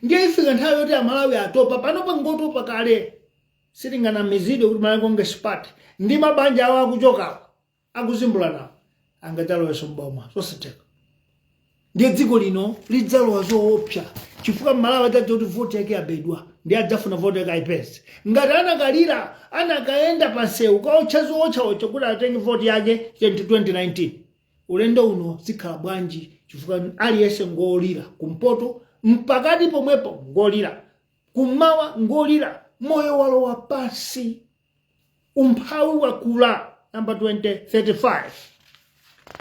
Ndiye ifika nthawi yoti Amalawi atopa panopa ngotopa kale. Sitingana mizido kuti Malawi Congress Party ndi mabanja awo akuchoka akuzimbula nawo angataloweso mboma sosateka. Ndiye dziko lino lidzalowa zoopsa chifukwa Malawi adzadza kuti vote yake yabedwa ndi adzafuna vote yake ayipeze. Ngati anakalira anakaenda pansewu kaotcha zootcha kuti atenge vote yake 2019 ulendo uno zikhala bwanji chifukwa aliyense ngolira kumpoto mpakati pomwepo ngolira kummawa ngolira moyo walowa pansi umphawi wakula. Number 35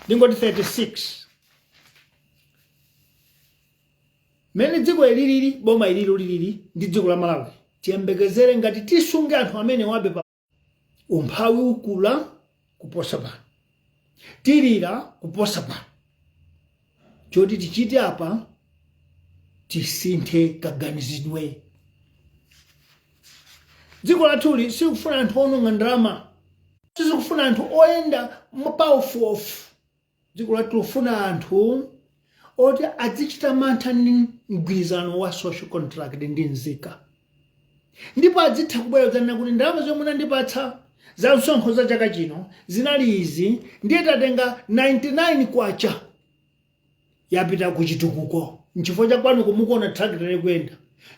ndingoti 36 mene dziko ililili boma ililili ndi dziko la Malawi tiyembekezere ngati tisunge anthu amene wabe pa umphawi ukula kuposa pano tilira kuposa pano. Choti tichite apa tisinthe kaganizidwe. Dziko lathuli sikufuna anthu ononga ndalama, sikufuna anthu oyenda mapaufuofu. Dziko lathu lifuna anthu oti azichita mantha ndi mgwirizano wa social contract ndi nzika. Ndipo adzitha kubwerezana kuti ndalama zomwe munandipatsa za msonkho za chaka chino zinali izi ndiye tatenga 99 kwacha yapita kuchitukuko. Nchifukwa cha kwanu kumukuona tractor ikuyenda.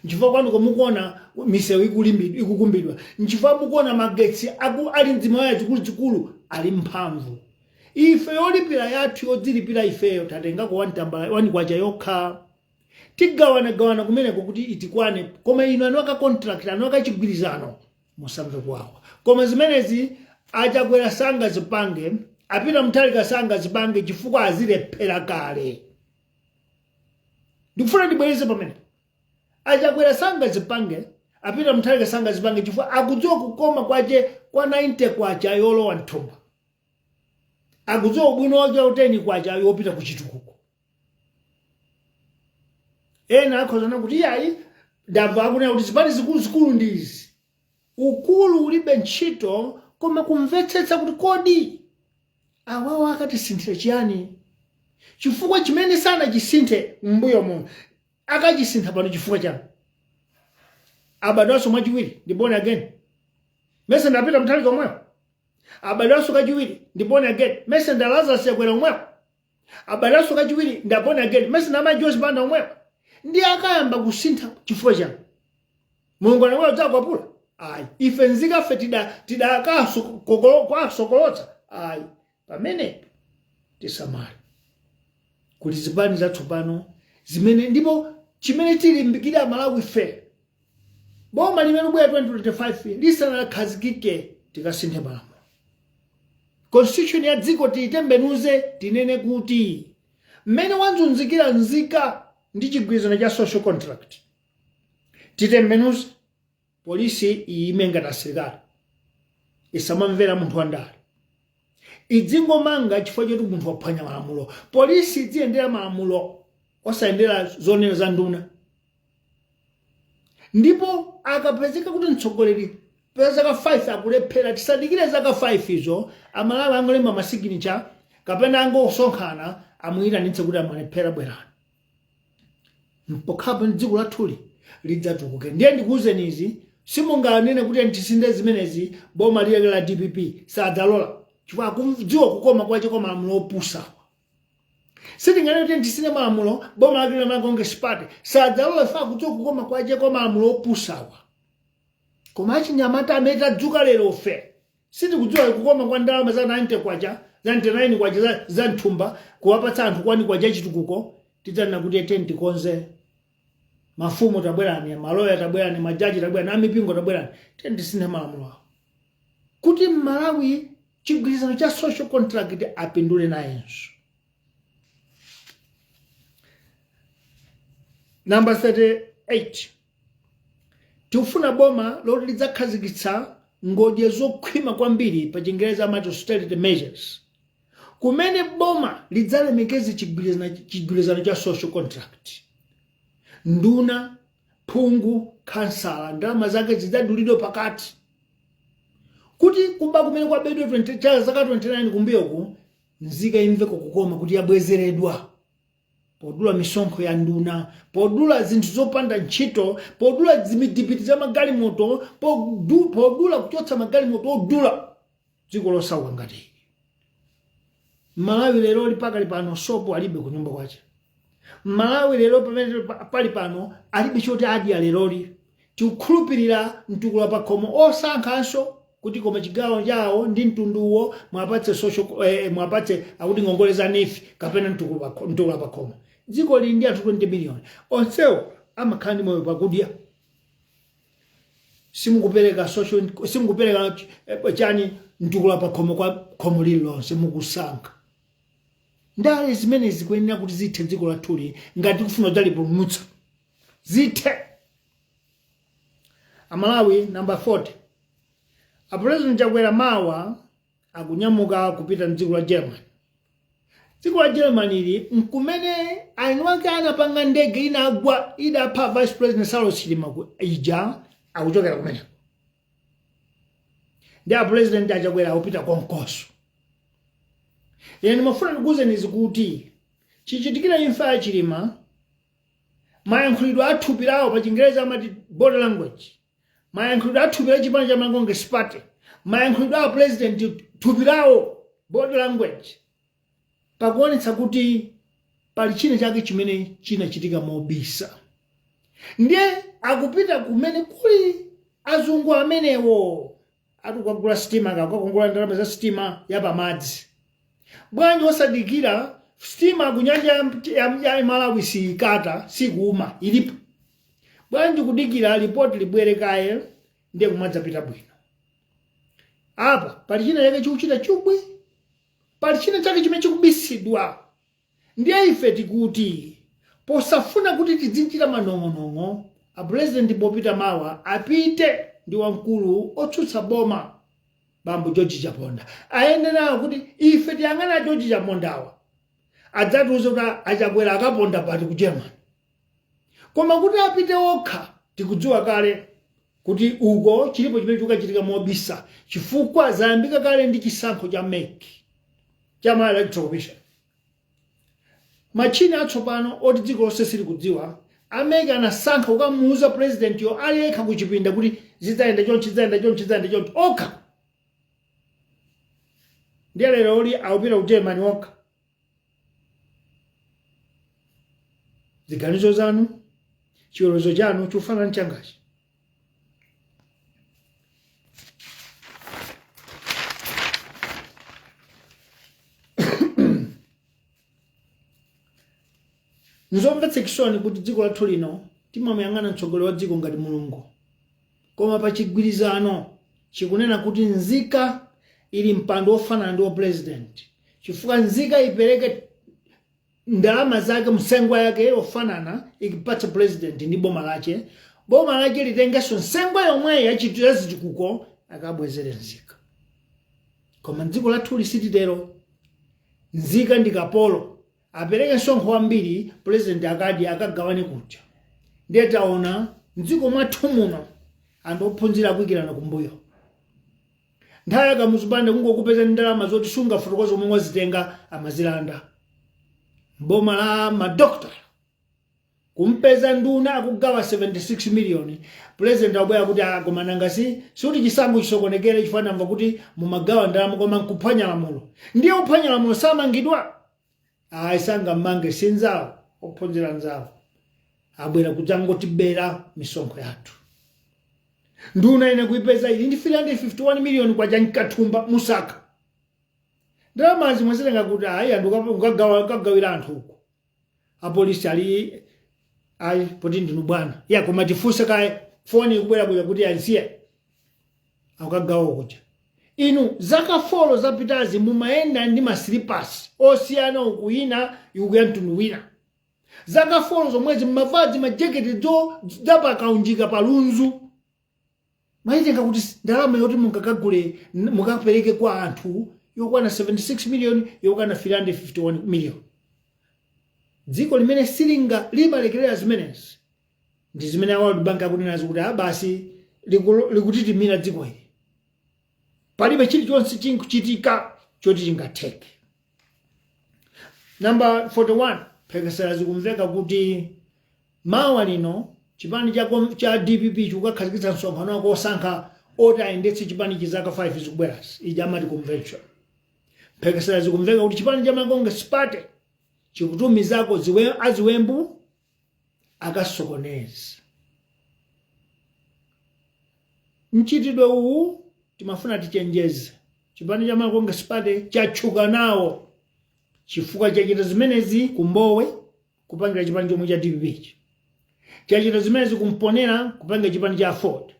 Nchifukwa kwanu kumukuona misewu ikukumbidwa. Nchifukwa mukuona magetsi ali mdzima ya chikulu ali mphamvu. Ife yolipira yathu yodzilipira ifeyo tatenga kwa wani kwacha yokha. Tigawana kumeneko kuti itikwane koma ino anoka contract anoka chigwirizano musamve kwawo. Koma zimenezi achakwera sanga zipange apita mtalika sanga zipange chifukwa azilephera kale. Ndikufuna ndibwereze pamene achakwera sanga zipange apita mtalika sanga zipange chifukwa akudziwa kukoma kwache kwa 90 kwacha yolowa nthumba. Akudziwa ubwino wake uteni kwacha yopita kuchitukuko. Ena akhozana kuti yayi ndabva akunena kuti zipani zikulu ndizi. Ukulu ulibe ntchito koma kumvetsetsa kuti kodi awawo akatisinthira chiyani. Chifukwa chimene sana chisinthe mbuyo muno akachisintha pano chifukwa chani. Abadwaso mwachiwiri ndi born again. Mese ndapita mtalika omwewo. Abadwaso kachiwiri ndi born again. Mese ndalaza sekwera omwewo. Abadwaso kachiwiri ndi born again. Mese ndamajosi banda omwewo. Ndi akayamba kusintha chifukwa chani. Mulungu anakuwa udzakwapula. Ayi. Ife nzikafe tidakasokolotsa. Ayi. Pamene tisamali. Kuti zipani zatsopano zimene ndipo chimene tilimbikira Malawi fe. Boma limene bwera 2025 lisanakhazikike tikasinthe malamulo. Constitution ya dziko tiitembenuze tinene kuti mmene wanzunzikira nzika ndi chigwirizano cha social contract. Titembenuze polisi iyime ngati asilikali. Isamamvera munthu wandale. Idzingomanga chifukwa choti munthu waphwanya malamulo. Polisi idziyendera malamulo osayendera zonena za nduna. Ndipo akapezeka kuti mtsogoleri peza zaka 5 akulephera tisadikire zaka 5 izo Amalawi angolemba masignature kapena angosonkhana amuyitanitse kuti amalephera bwerani. Mpokhapo dziko lathuli lidzatukuke. Ndiye ndikuwuzeni izi simunganene kuti ntisinde zimenezi boma lile la DPP sadzalola chifukwa akudziwa kukoma kwache kwa malamulo opusa. Sitingane kuti ntisinde malamulo boma lile la Congress Party sadzalola fa akudziwa kukoma kwache kwa malamulo opusawa. Koma achinyamata amene tadzuka lero fe sitikudziwa kukoma kwa ndalama za 90 kwacha za 99 kwacha za nthumba kuwapatsa anthu kwani kwacha chitukuko tidzana kuti ete ndikonze. Mafumu tabwerani, maloya tabwerani, majaji tabwerani, amipingo tabwerani. Tisinde malamulo awo. Kuti Malawi chigwirizano cha social contract apindule nayenso. Number 38. Tifuna boma loti lidzakhazikitsa ngodya zokhwima kwambiri pa Chingereza amati austerity measures. Kumene boma lidzalemekeze chigwirizano cha social contract. Nduna, phungu, kansala, ndalama zake zidzadulidwa pakati. Kuti kuba kumene kwa bedwe zaka 29 kumbiyoku, nzika imveko kukoma kuti yabwezeredwa. Podula misonkho ya nduna, podula zinthu zopanda ntchito, podula zimidipiti za magalimoto, podula kuchotsa magalimoto odula dziko losauka ngati. Malawi lero lipaka lipano sopo alibe ku nyumba kwace. Malawi lero pamene pali pano alibe choti adya leroli. Tikukhulupirira mtukula pa khomo osankhanso kuti koma chigawo chawo ndi mtunduwo mwapatse social mwapatse akuti ngongoleza nifi kapena mtukula pa khomo. Dziko lili ndi anthu 20 million. Onsewo amakhala ndi moyo pakudya. Simukupereka social, simukupereka chani mtukula pa khomo kwa khomo lililonse mukusankha. Ndale zimene zikuyenera kuti zithe dziko lathuli ngati kufuna kudzalipulumutsa. Zithe. Amalawi number 40. A president chakwera mawa akunyamuka kupita mdziko la Germany. Dziko la Germany ili nkumene ainwake anapanga ndege inagwa idapha vice president Saulos Chilima ija akuchokera kumene. Ndi a president achakwera kupita konkoso. Yani mafuna ndikuwuzeni kuti chichitikira imfa ya Chilima mayankhulidwe athupirawo pa Chingereza amati body language. Mayankhulidwe athupira chipani cha Congress Party. Mayankhulidwe a president thupirawo body language. Pakuonetsa kuti pali china chake chimene chinachitika mobisa. Ndiye akupita kumene kuli azungu amenewo atukagula sitima akakongola ndalama za sitima ya pamadzi. Bwanji osadikira sitima kunyanja ya Malawi sikata sikuuma ilipo. Bwanji kudikira report libwere kaye ndiye kumadzapita bwino. Apa pali china chake chikuchita chubwi. Pali china chake chimene chikubisidwa. Ndiye ife tikuti posafuna kuti tidzinchita manong'onong'o, a president popita mawa apite ndi wamkulu otsutsa boma bambo George Chaponda. Ayenera kuti ife tiyang'ana George Chapondawa adzatiuze kuti achakwera akaponda pati ku Germany. Koma kuti apite okha tikudziwa kale kuti uko chilipo chimene chikuchitika mobisa chifukwa zayambika kale ndi chisankho cha MEC chama electoral commission. Machini atsopano oti dziko lonse sili kudziwa ameke anasankha kukamuuza president yo aliyekha kuchipinda kuti zidzayenda chonchi okha. Ndiye lero oli awupita ku Germany okha. Ziganizo zanu, chiweruzo chanu chufana nchangachi. Nzomvetsa chisoni kuti dziko lathu lino timamuyang'ana mtsogoleri wa dziko ngati mulungu. Koma pa chigwirizano chikunena kuti nzika ili mpando ofanana ndi president. Chifukwa nzika ipereke ndalama zake msengwa yake ofanana ikipatsa president ndi boma lache. Boma lache litengenso nsengwa yomwe yachitirazi chikuko akabwezere nzika. Koma dziko lathu lisititero. Nzika ndi kapolo. Apereke msonkho wambiri president akadi akagawane kuja. Ndiye taona mdziko mwathu muno anthu ophunzira kuyikirana kumbuyo. Nthawi yakamuzibande kungokupeza ndalama zoti sungafotokoze omwe wazitenga amazilanda. Boma la madokta kumpeza nduna akugawa 76 million. President abwera kuti akomananga kuti chisankho chisokonekere chifana mva kuti mumagawa ndalama koma nkuphwanya lamulo. Ndiye uphwanya lamulo samangidwa. Aisanga mange sinzawo ophunzira nzawo. Abwera kudzangotibera misonkho yathu. Nduna ine kuipeza ili ndi 351 million kwa Katumba Musaka. Ndalama zimwezenga kuti ayi andu ukagawira anthu uko. Apolisi ali ayi poti ndinu bwana. Ya koma tifunse kaye foni ikubwera kuja kuti ansiye. Akagawa kuja. Inu zaka folo zapitazi mumaenda ndi masilipasi osiyana ukuyina yukuya mtundu wina. zaka 4 zomwezi mmavazi majeketi dzapa kaunjika palunzu maitenga kuti ndalama yoti mungakagule mukapereke kwa anthu yokwana 76 million yokwana 351 million. Dziko limene silinga limalekerera zimenezi ndi zimene World Bank akunena kuti basi likutitimira dziko ili. Palibe chilichonse chikuchitika choti chingatheke. Number 41, phekesera zikumveka kuti mawa lino chipani cha DPP chikukhazikitsa msonkhano wako osankha oti ayendetse chipani chizaka 5 zikubweras ija amati convention. Phekesera zikumveka kuti chipani cha Congress Party chikutumizako aziwembu akasokoneza. Mchitidwe uwu timafuna tichenjeze. Chipani cha Congress Party chachuka nawo chifukwa chachita zimenezi kumbowe kupangira chipani chomwe cha DPP. Chachita zimenezi kumponera kupangira chipani cha Ford.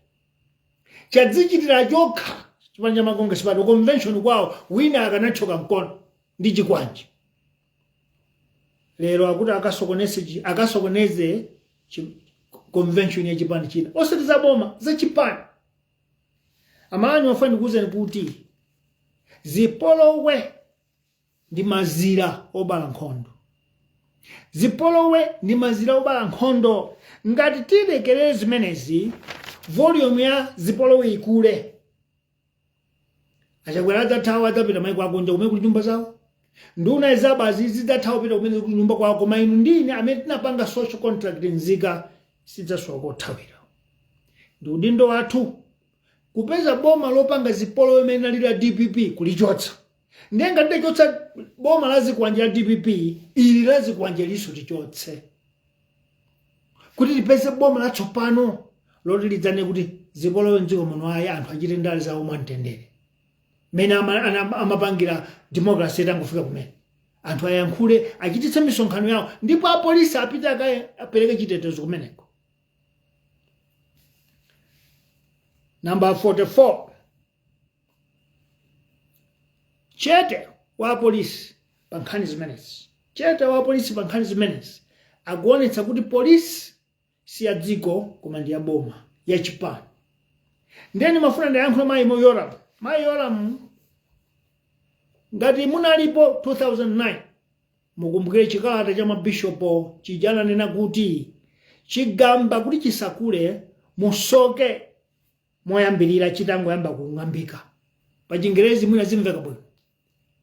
Chadzichitira chokha chipani cha Congress Party convention kwawo wina akanachoka mkono ndi chikwanji. Lero akuti akasokoneze convention ya chipani china. Osati za boma za chipani. Amani wafani kuzeni kuti zipolowe ndi mazira obala nkhondo. Zipolowe ndi mazira obala nkhondo. Ngati tilekerere zimenezi volume ya zipolowe ikule. Achakwera atathawa atapita maiko akunja kumene kuli nyumba zawo. Nduna ezabazi zidathawa pita kumene kuli nyumba kwako koma inu ndine amene tinapanga social contract nzika sidzaswa kothawira. Ndi udindo wathu kupeza boma lopanga zipolowe mena lila DPP kulichotsa. Ndenga ndechotsa boma lazi kuanjira DPP ili lazi kuanjira liso tichotse. Kuti lipeze boma la tsopano loti lidzane kuti zipolowe nziko muno ayi anthu achite ndale zawo mwamtendere. Mena amapangira democracy tangofika kumene. Anthu ayankhule achititse misonkhano yawo ndipo apolisi apita apereke chitetezo kumeneko. Number 44. Chete wa polisi pankhani zimenezi. Chete wa polisi pankhani zimenezi akuonetsa kuti polisi si ya dziko koma ndi ya boma ya chipani. Ndeni mafuna ndayankhula mayi Yoram. Mayi Yoram ngati munalipo 2009 mukumbukire chikalata cha mabishopo chijana nena kuti chigamba kuti chisakule musoke moyambirira chitango yamba kung'ambika. Pa Chingerezi mwina zimveka bwino.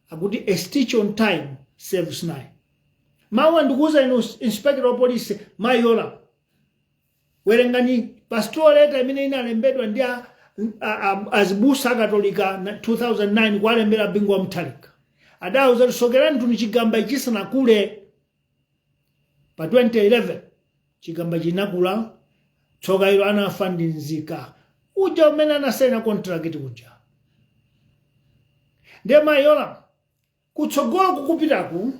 Akuti a stitch on time saves 9. Mawa ndikuuza inu inspector of police Mayi Yoram. Werengani pastoral letter imene inalembedwa ndi azibusa katolika 2009 kwalembera bingu wa Mtalika. Adauza sokerani tuni chigamba chisanakule. Pa 2011 chigamba chinakula tsoka ilo anafa ndi nzika. Uja umene anasena contract uja. Ndiye Mayi Yoram kutsogolo kukupitaku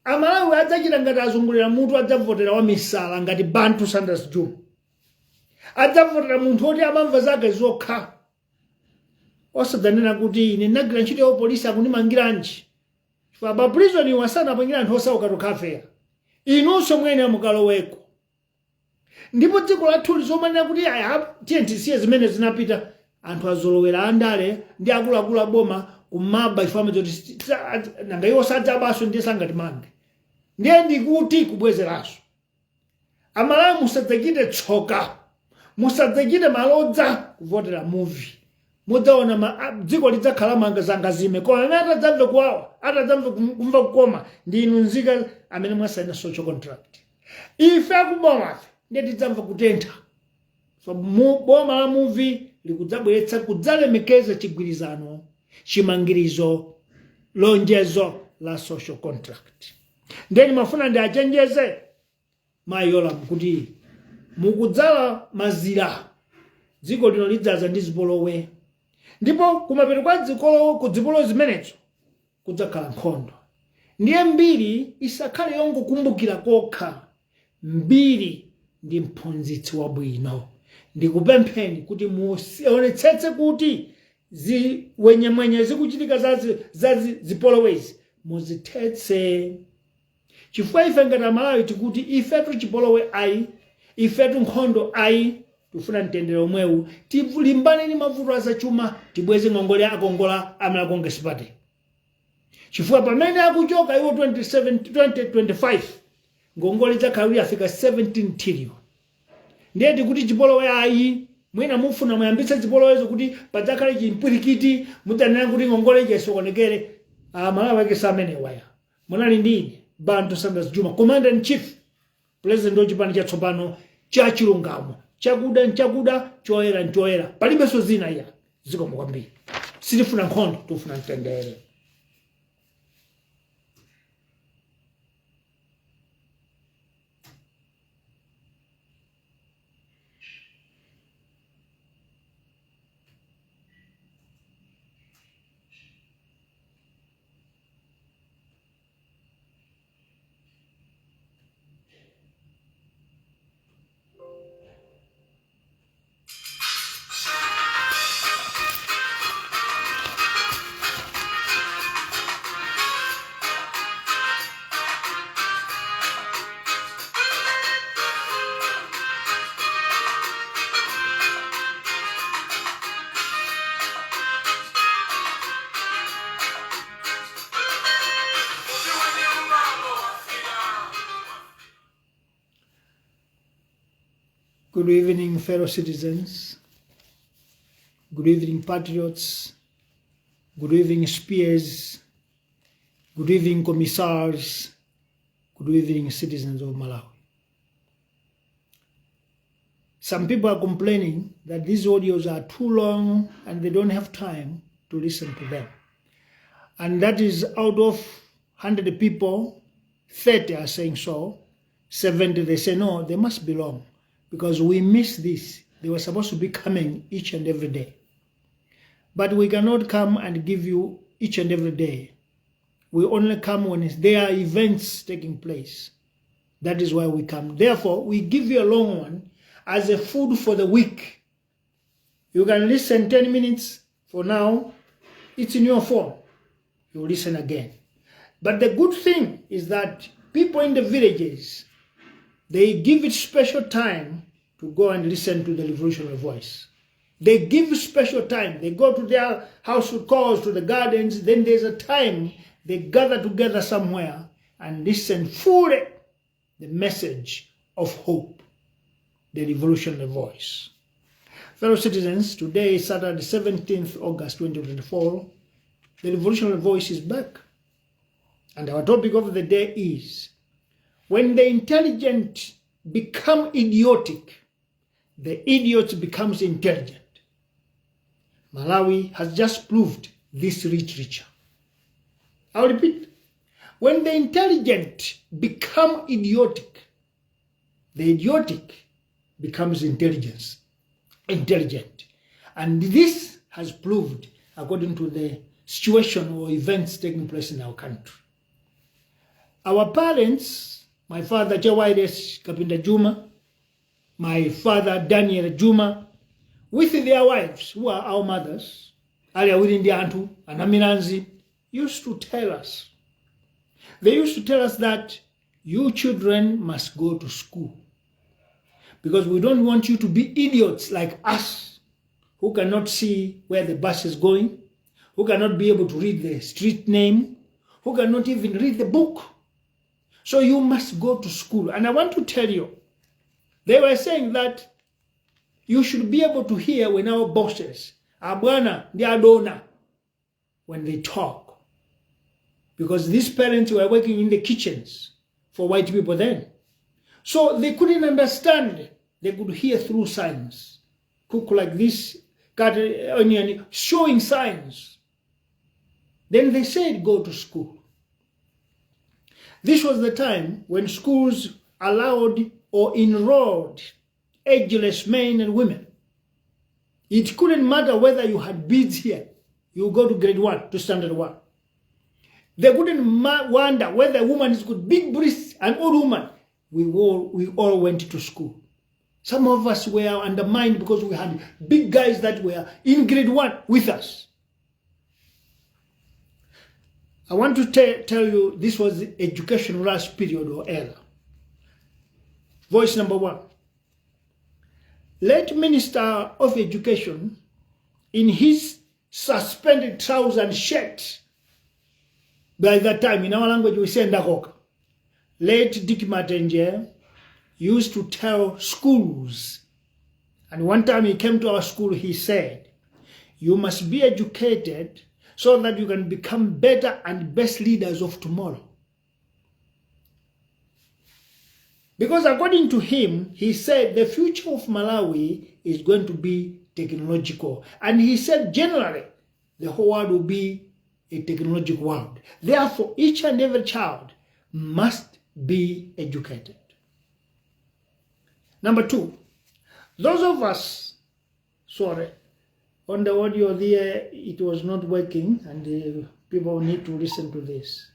amalawi adzachita ngati azungulira munthu adzavotera wa misala ngati Bantu Sanders Juma. Adzavotera munthu oti amamva zake zokha. Osadanena kuti ine ndagwira ntchito ya polisi akunimangiranji. Chifukwa ba prison wasana apangira anthu osauka tokafera. Inunso mwene mukaloweko. Ndipo dziko lathu lizomanena kuti TNTC zimene zinapita anthu azolowera andale ndi akuluakulu boma kumaba ifama zoti nanga iwo sadzabaso ndi sangati mange. Ndiye ndikuti kubwezeraso. Amalawi musadzachite tsoka. Musadzachite malodza kuvotera Muvi. Mudzaona dziko lidzakhala manga zangazime koma atadzamve kwawo atadzamve kumva kukoma ndi inu nzika amene mwasaina social contract. Ife akuboma ndiye tidzamva kutentha. So boma la Muvi likudzabweretsa kudzalemekeza chigwirizano chimangirizo lonjezo la social contract. Ndeni mafuna ndi achenjeze Mayi Yoram kuti mukudzala mazira dziko lino lidzaza ndi zipolowe. Ndipo kumapeto kwa dzikolo kudzipolowe zimenezo kudzakhala nkhondo. Ndiye mbiri isakhale yongokumbukira kokha. Mbiri ndi mphunzitsi wabwino. Ndikupempheni kuti muonetsetse kuti ziwenyemwenye zikuchitika za zipolowezi muzithetse. chifukwa ife ngati Amalawi tikuti ifetu chipolowe ayi, ifetu nkhondo ayi, tufuna mtendere omwewu, tilimbane ni mavuto azachuma, tibweze ngongole akongola Malawi Congress Party. Chifukwa pamene akuchoka iwo 2025 ngongole zakhaluli afika 17 trillion. Ndiye tikuti chipolowe ayi, mwina mufuna muyambitsa chipolowezo kuti padzakhala chimpwirikiti mutanena kuti ngongole jesokonekere. Malawi akesa amene waya. Munali ndine Bantu Sanders Juma, Commander in Chief, President wachipani chatsopano cha Chilungamo. Chakuda choyera palibenso zina iya zikomo kwambiri. Sitifuna nkhondo, tufuna mtendere. Good evening, fellow citizens. Good evening, patriots. Good evening, spears. Good evening, commissars. Good evening, citizens of Malawi. Some people are complaining that these audios are too long and they don't have time to listen to them. And that is out of 100 people, 30 are saying so, 70 they say no, they must be long. Because we miss this. They were supposed to be coming each and every day. But we cannot come and give you each and every day. We only come when there are events taking place. That is why we come. Therefore, we give you a long one as a food for the week. You can listen 10 minutes for now. It's in your phone. You listen again. But the good thing is that people in the villages, they give it special time to go and listen to the revolutionary voice. They give special time. They go to their household calls, to the gardens. Then there's a time they gather together somewhere and listen fully the message of hope, the revolutionary voice. Fellow citizens, today is Saturday, 17th August 2024. The revolutionary voice is back. And our topic of the day is, when the intelligent become idiotic, the idiot becomes intelligent. Malawi has just proved this literature. I'll repeat. When the intelligent become idiotic, the idiotic becomes intelligent. And this has proved according to the situation or events taking place in our country. Our parents, my father Jawaides Kapinda Juma, my father Daniel Juma, with their wives, who are our mothers, Alia Wirindiantu and Aminanzi, used to tell us. They used to tell us that you children must go to school, because we don't want you to be idiots like us, who cannot see where the bus is going, who cannot be able to read the street name, who cannot even read the book. So you must go to school. And I want to tell you, they were saying that you should be able to hear when our bosses, Abwana, the Adona, when they talk. Because these parents were working in the kitchens for white people then. So they couldn't understand. They could hear through signs. Cook like this, cut onion, showing signs. Then they said, go to school. This was the time when schools allowed or enrolled ageless men and women. It couldn't matter whether you had beads here. You go to grade 1, to standard 1. They couldn't wonder whether a woman is good, big breasts, an old woman. We all went to school. Some of us were undermined because we had big guys that were in grade 1 with us. I want to tell you this was the education last period or era. Voice number 1. Late Minister of Education, in his suspended trousers and shirt, by that time, in our language we say ndakoka, late Dick Matenje used to tell schools, and one time he came to our school, he said, you must be educated so that you can become better and best leaders of tomorrow. Because according to him, he said the future of Malawi is going to be technological. And he said generally, the whole world will be a technological world. Therefore, each and every child must be educated. Number 2, those of us, on the audio there, it was not working, and people need to listen to this.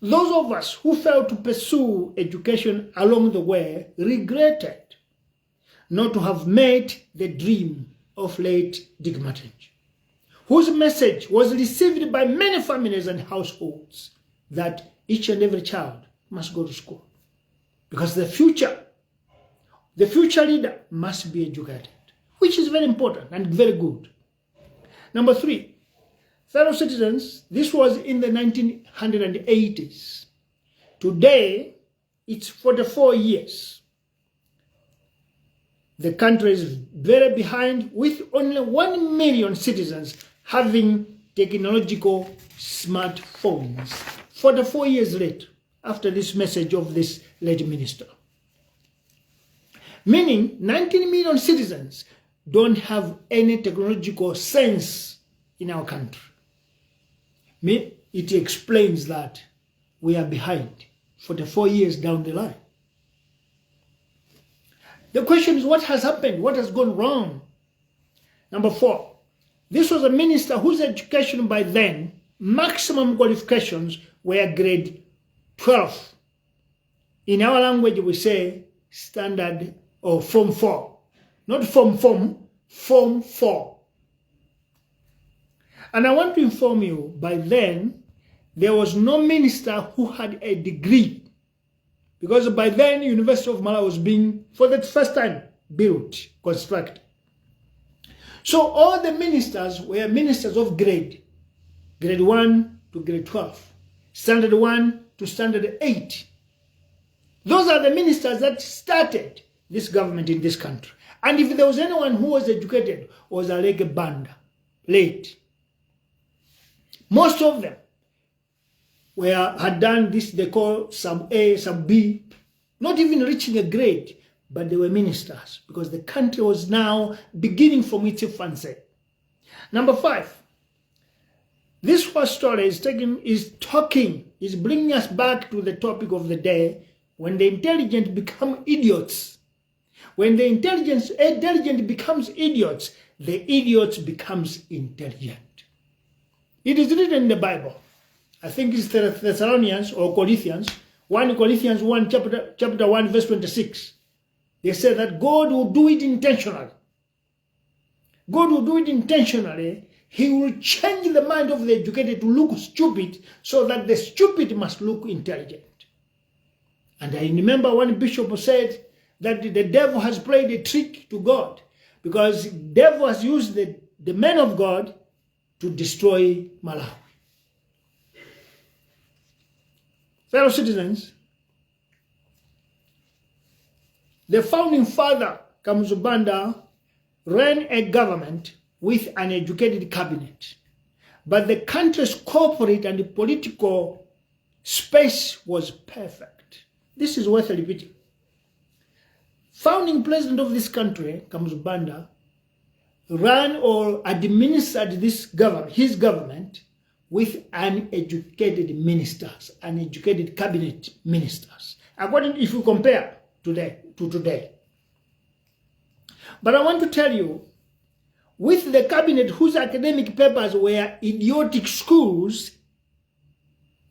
Those of us who failed to pursue education along the way regretted not to have met the dream of late Dick Matenje, whose message was received by many families and households that each and every child must go to school. Because the future leader must be educated, which is very important and very good. Number 3, fellow citizens, this was in the 1980s. Today, it's 44 years. The country is very behind, with only 1 million citizens having technological smartphones. 44 years later, after this message of this late minister. Meaning 19 million citizens don't have any technological sense in our country. It explains that we are behind 44 years down the line. The question is, what has happened? What has gone wrong? Number 4, this was a minister whose education by then, maximum qualifications were grade 12. In our language, we say standard or Form 4. Not Form 4. And I want to inform you, by then, there was no minister who had a degree. Because by then, University of Malawi was being, for the first time, built, constructed. So all the ministers were ministers of grade 1 to grade 12, standard 1 to standard 8. Those are the ministers that started this government in this country. And if there was anyone who was educated, was a late banda, late. Most of them had done this, they call sub A, sub B, not even reaching a grade, but they were ministers because the country was now beginning from its infancy. Number 5, this first story is bringing us back to the topic of the day, when the intelligent become idiots. When the intelligent becomes idiots, the idiots becomes intelligent. It is written in the Bible. I think it's Thessalonians or Corinthians, 1 Corinthians 1, chapter 1, verse 26. They say that God will do it intentionally. God will do it intentionally. He will change the mind of the educated to look stupid so that the stupid must look intelligent. And I remember one bishop said that the devil has played a trick to God, because the devil has used the men of God to destroy Malawi. Fellow citizens, the founding father, Kamuzubanda, ran a government with an educated cabinet, but the country's corporate and political space was perfect. This is worth repeating. Founding president of this country, Kamuzubanda, ran or administered his government with uneducated ministers, uneducated cabinet ministers, according, if you compare today to today. But I want to tell you, with the cabinet whose academic papers were idiotic schools,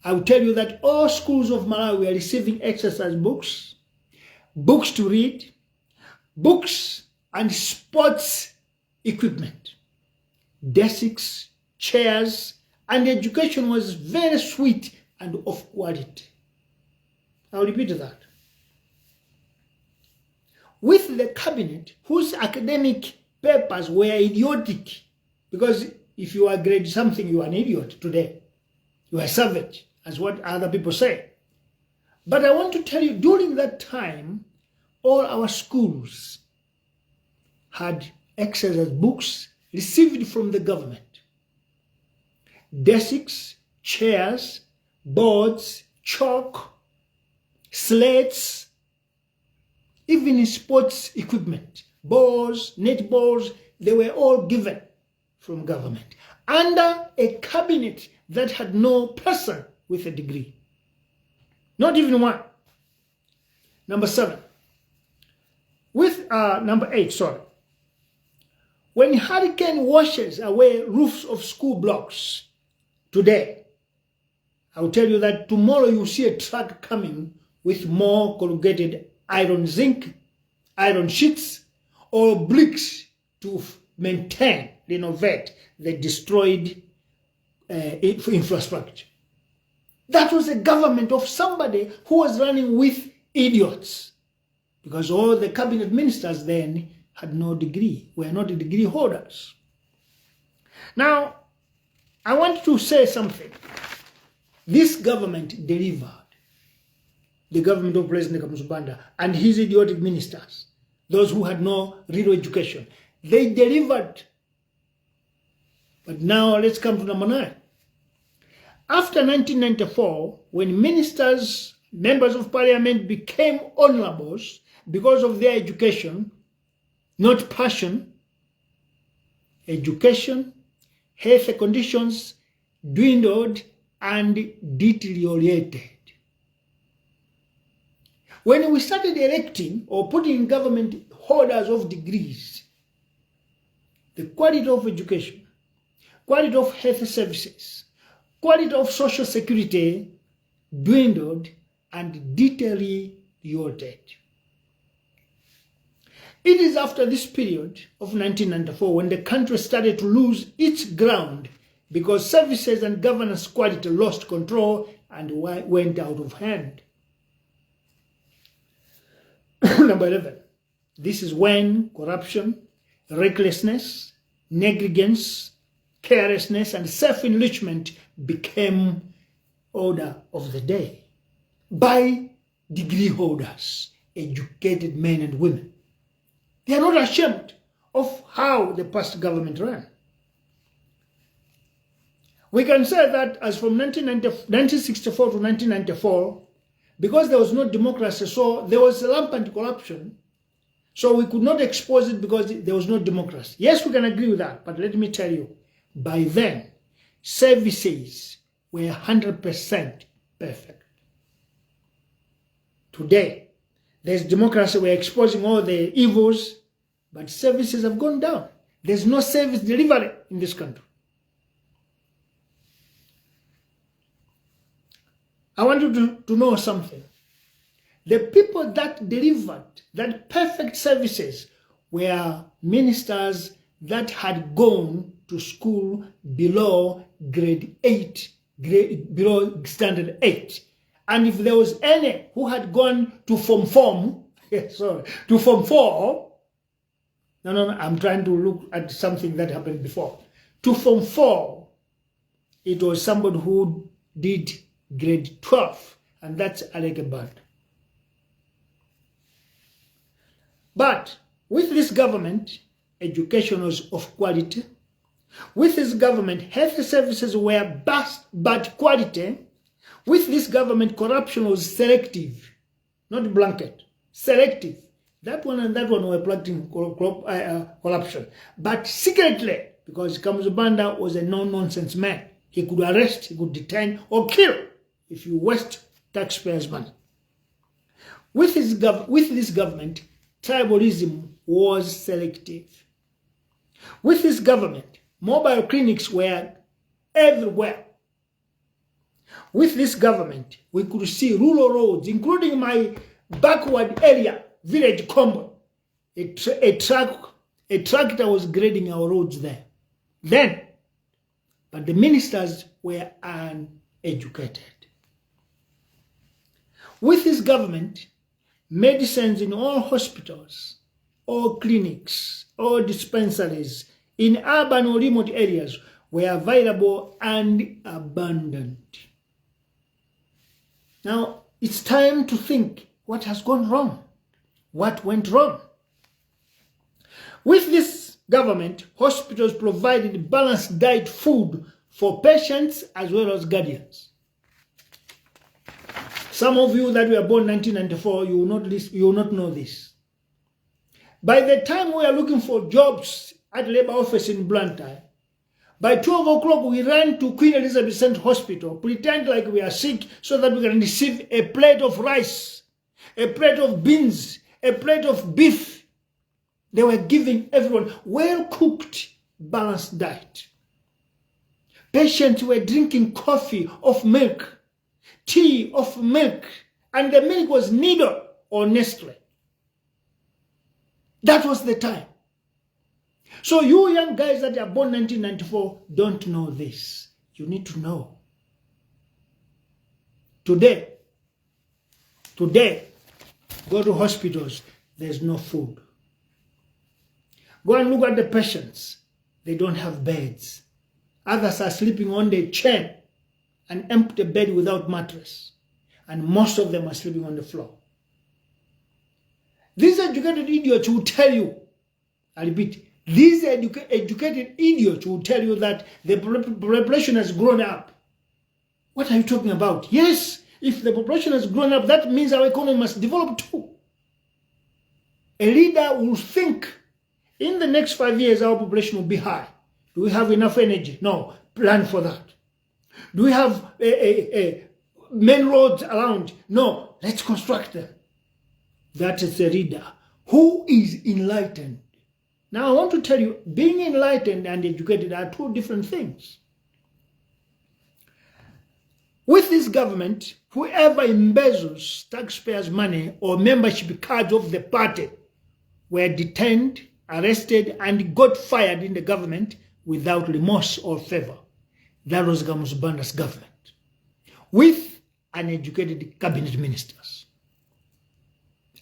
I will tell you that all schools of Malawi are receiving exercise books, books to read, books and sports equipment. desks, chairs, and education was very sweet and of quality. I'll repeat that. With the cabinet, whose academic papers were idiotic, because if you are grade something, you are an idiot today. You are savage, as what other people say. But I want to tell you, during that time, all our schools had exercise books received from the government. Desks, chairs, boards, chalk, slates, even sports equipment, balls, netballs, they were all given from government under a cabinet that had no person with a degree. Not even one. Number 8, sorry. When hurricane washes away roofs of school blocks today, I will tell you that tomorrow you'll see a truck coming with more corrugated iron zinc, iron sheets, or bricks to maintain, renovate the destroyed infrastructure. That was a government of somebody who was running with idiots, because all the cabinet ministers then had no degree, were not degree holders. Now, I want to say something. This government delivered. The government of President Kamusubanda and his idiotic ministers, those who had no real education, they delivered. But now let's come to number 9. After 1994, when ministers, members of parliament became honorables because of their education, not passion, education, health conditions dwindled and deteriorated. When we started electing or putting in government holders of degrees, the quality of education, quality of health services, quality of social security dwindled and deteriorated. It is after this period of 1994 when the country started to lose its ground because services and governance quality lost control and went out of hand. Number 11, this is when corruption, recklessness, negligence, carelessness, and self-enrichment became order of the day by degree holders, educated men and women. They are not ashamed of how the past government ran. We can say that as from 1964 to 1994, because there was no democracy, so there was rampant corruption, so we could not expose it because there was no democracy. Yes, we can agree with that, but let me tell you, by then, services were 100% perfect. Today, there's democracy, we're exposing all the evils, but services have gone down. There's no service delivery in this country. I want you to know something. The people that delivered that perfect services were ministers that had gone to school below grade 8, below standard 8. And if there was any who had gone to Form 4, I'm trying to look at something that happened before. To Form 4, it was somebody who did grade 12, and that's Alekeband. But with this government, education was of quality. With this government, health services were but quality. With this government, corruption was selective, not blanket, selective. That one and that one were practicing corruption. But secretly, because Kamusubanda was a no-nonsense man, he could arrest, he could detain, or kill if you waste taxpayers' money. With this government, tribalism was selective. With this government, mobile clinics were everywhere. With this government, we could see rural roads, including my backward area, village Combo. A tractor was grading our roads there. then, but the ministers were uneducated. With this government, medicines in all hospitals, all clinics, all dispensaries in urban or remote areas were available and abundant. Now, it's time to think what has gone wrong. What went wrong? With this government, hospitals provided balanced diet food for patients as well as guardians. Some of you that were born 1994, you will not know this. By the time we are looking for jobs at Labour office in Blantyre, by 12 o'clock we ran to Queen Elizabeth Central Hospital, pretend like we are sick so that we can receive a plate of rice, a plate of beans, a plate of beef. They were giving everyone well-cooked, balanced diet. Patients were drinking coffee of milk, tea of milk, and the milk was Nido or Nestle. That was the time. So you young guys that are born 1994 don't know this. You need to know. Today, go to hospitals, there's no food. Go and look at the patients. They don't have beds. Others are sleeping on the chair, an empty bed without mattress. And most of them are sleeping on the floor. These educated idiots will tell you, I repeat, these educated idiots will tell you that the population has grown up. What are you talking about? Yes, if the population has grown up, that means our economy must develop too. A leader will think, in the next 5 years, our population will be high. Do we have enough energy? No. Plan for that. Do we have main roads around? No. Let's construct them. That is a leader who is enlightened. Now, I want to tell you, being enlightened and educated are two different things. With this government, whoever embezzles taxpayers' money or membership cards of the party were detained, arrested, and got fired in the government without remorse or favor. That was Kamuzubanda's government, with uneducated cabinet ministers.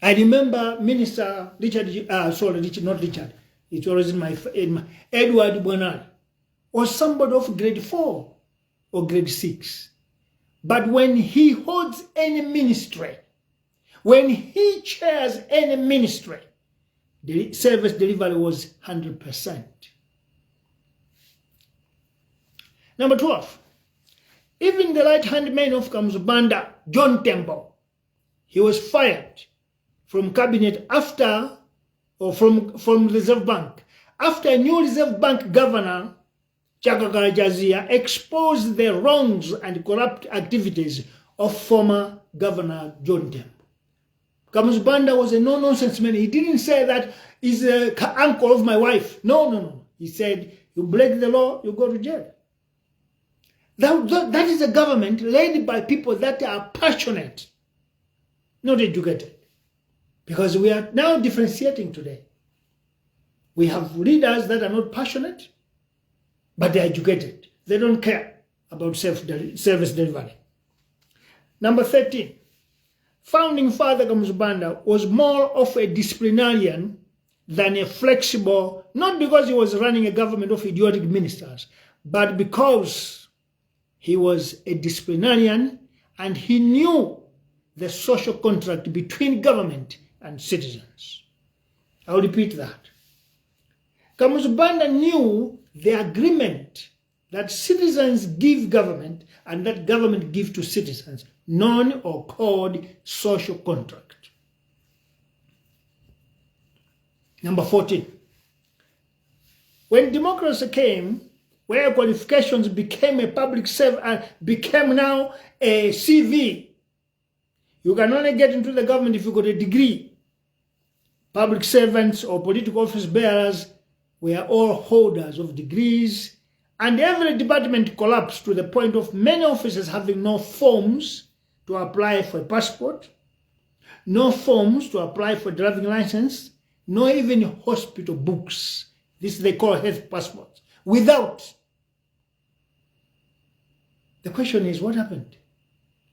I remember Minister not Richard, it was in my Edward Bonari, was somebody of grade 4 or grade 6. But when he holds any ministry, when he chairs any ministry, the service delivery was 100%. Number 12, even the right-hand man of Kamuzubanda, John Temple, he was fired from cabinet after, or from Reserve Bank, after a new Reserve Bank governor, Chakakara Jazia, exposed the wrongs and corrupt activities of former Governor John Temple. Kamuzubanda was a no-nonsense man. He didn't say that he's the uncle of my wife. No. He said, you break the law, you go to jail. That is a government led by people that are passionate, not educated. Because we are now differentiating today. We have leaders that are not passionate, but they're educated. They don't care about service delivery. Number 13, founding father Kamuzubanda was more of a disciplinarian than a flexible, not because he was running a government of idiotic ministers, but because he was a disciplinarian and he knew the social contract between government and citizens. I'll repeat that. Kamuzubanda knew the agreement that citizens give government and that government gives to citizens, known or called social contract. Number 14. When democracy came, where qualifications became a public service and became now a CV, you can only get into the government if you got a degree. Public servants or political office bearers were all holders of degrees, and every department collapsed to the point of many officers having no forms to apply for a passport, no forms to apply for a driving license, no even hospital books. This they call health passports. without. The question is, what happened?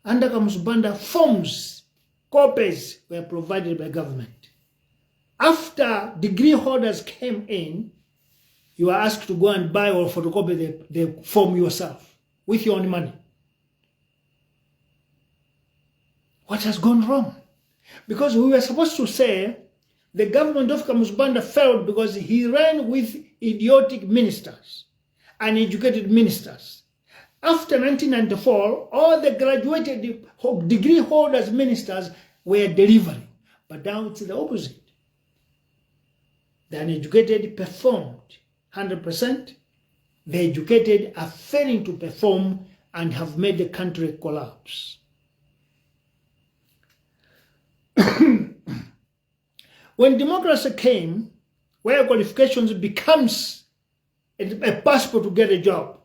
Under Kamusubanda, forms, copies were provided by government. After degree holders came in, you are asked to go and buy or photocopy the form yourself with your own money. What has gone wrong? Because we were supposed to say the government of Kamusubanda failed because he ran with idiotic ministers, uneducated ministers. After 1994, all the graduated degree holders ministers were delivering. But now it's the opposite. The uneducated performed 100%. The educated are failing to perform and have made the country collapse. When democracy came, where qualifications becomes a passport to get a job,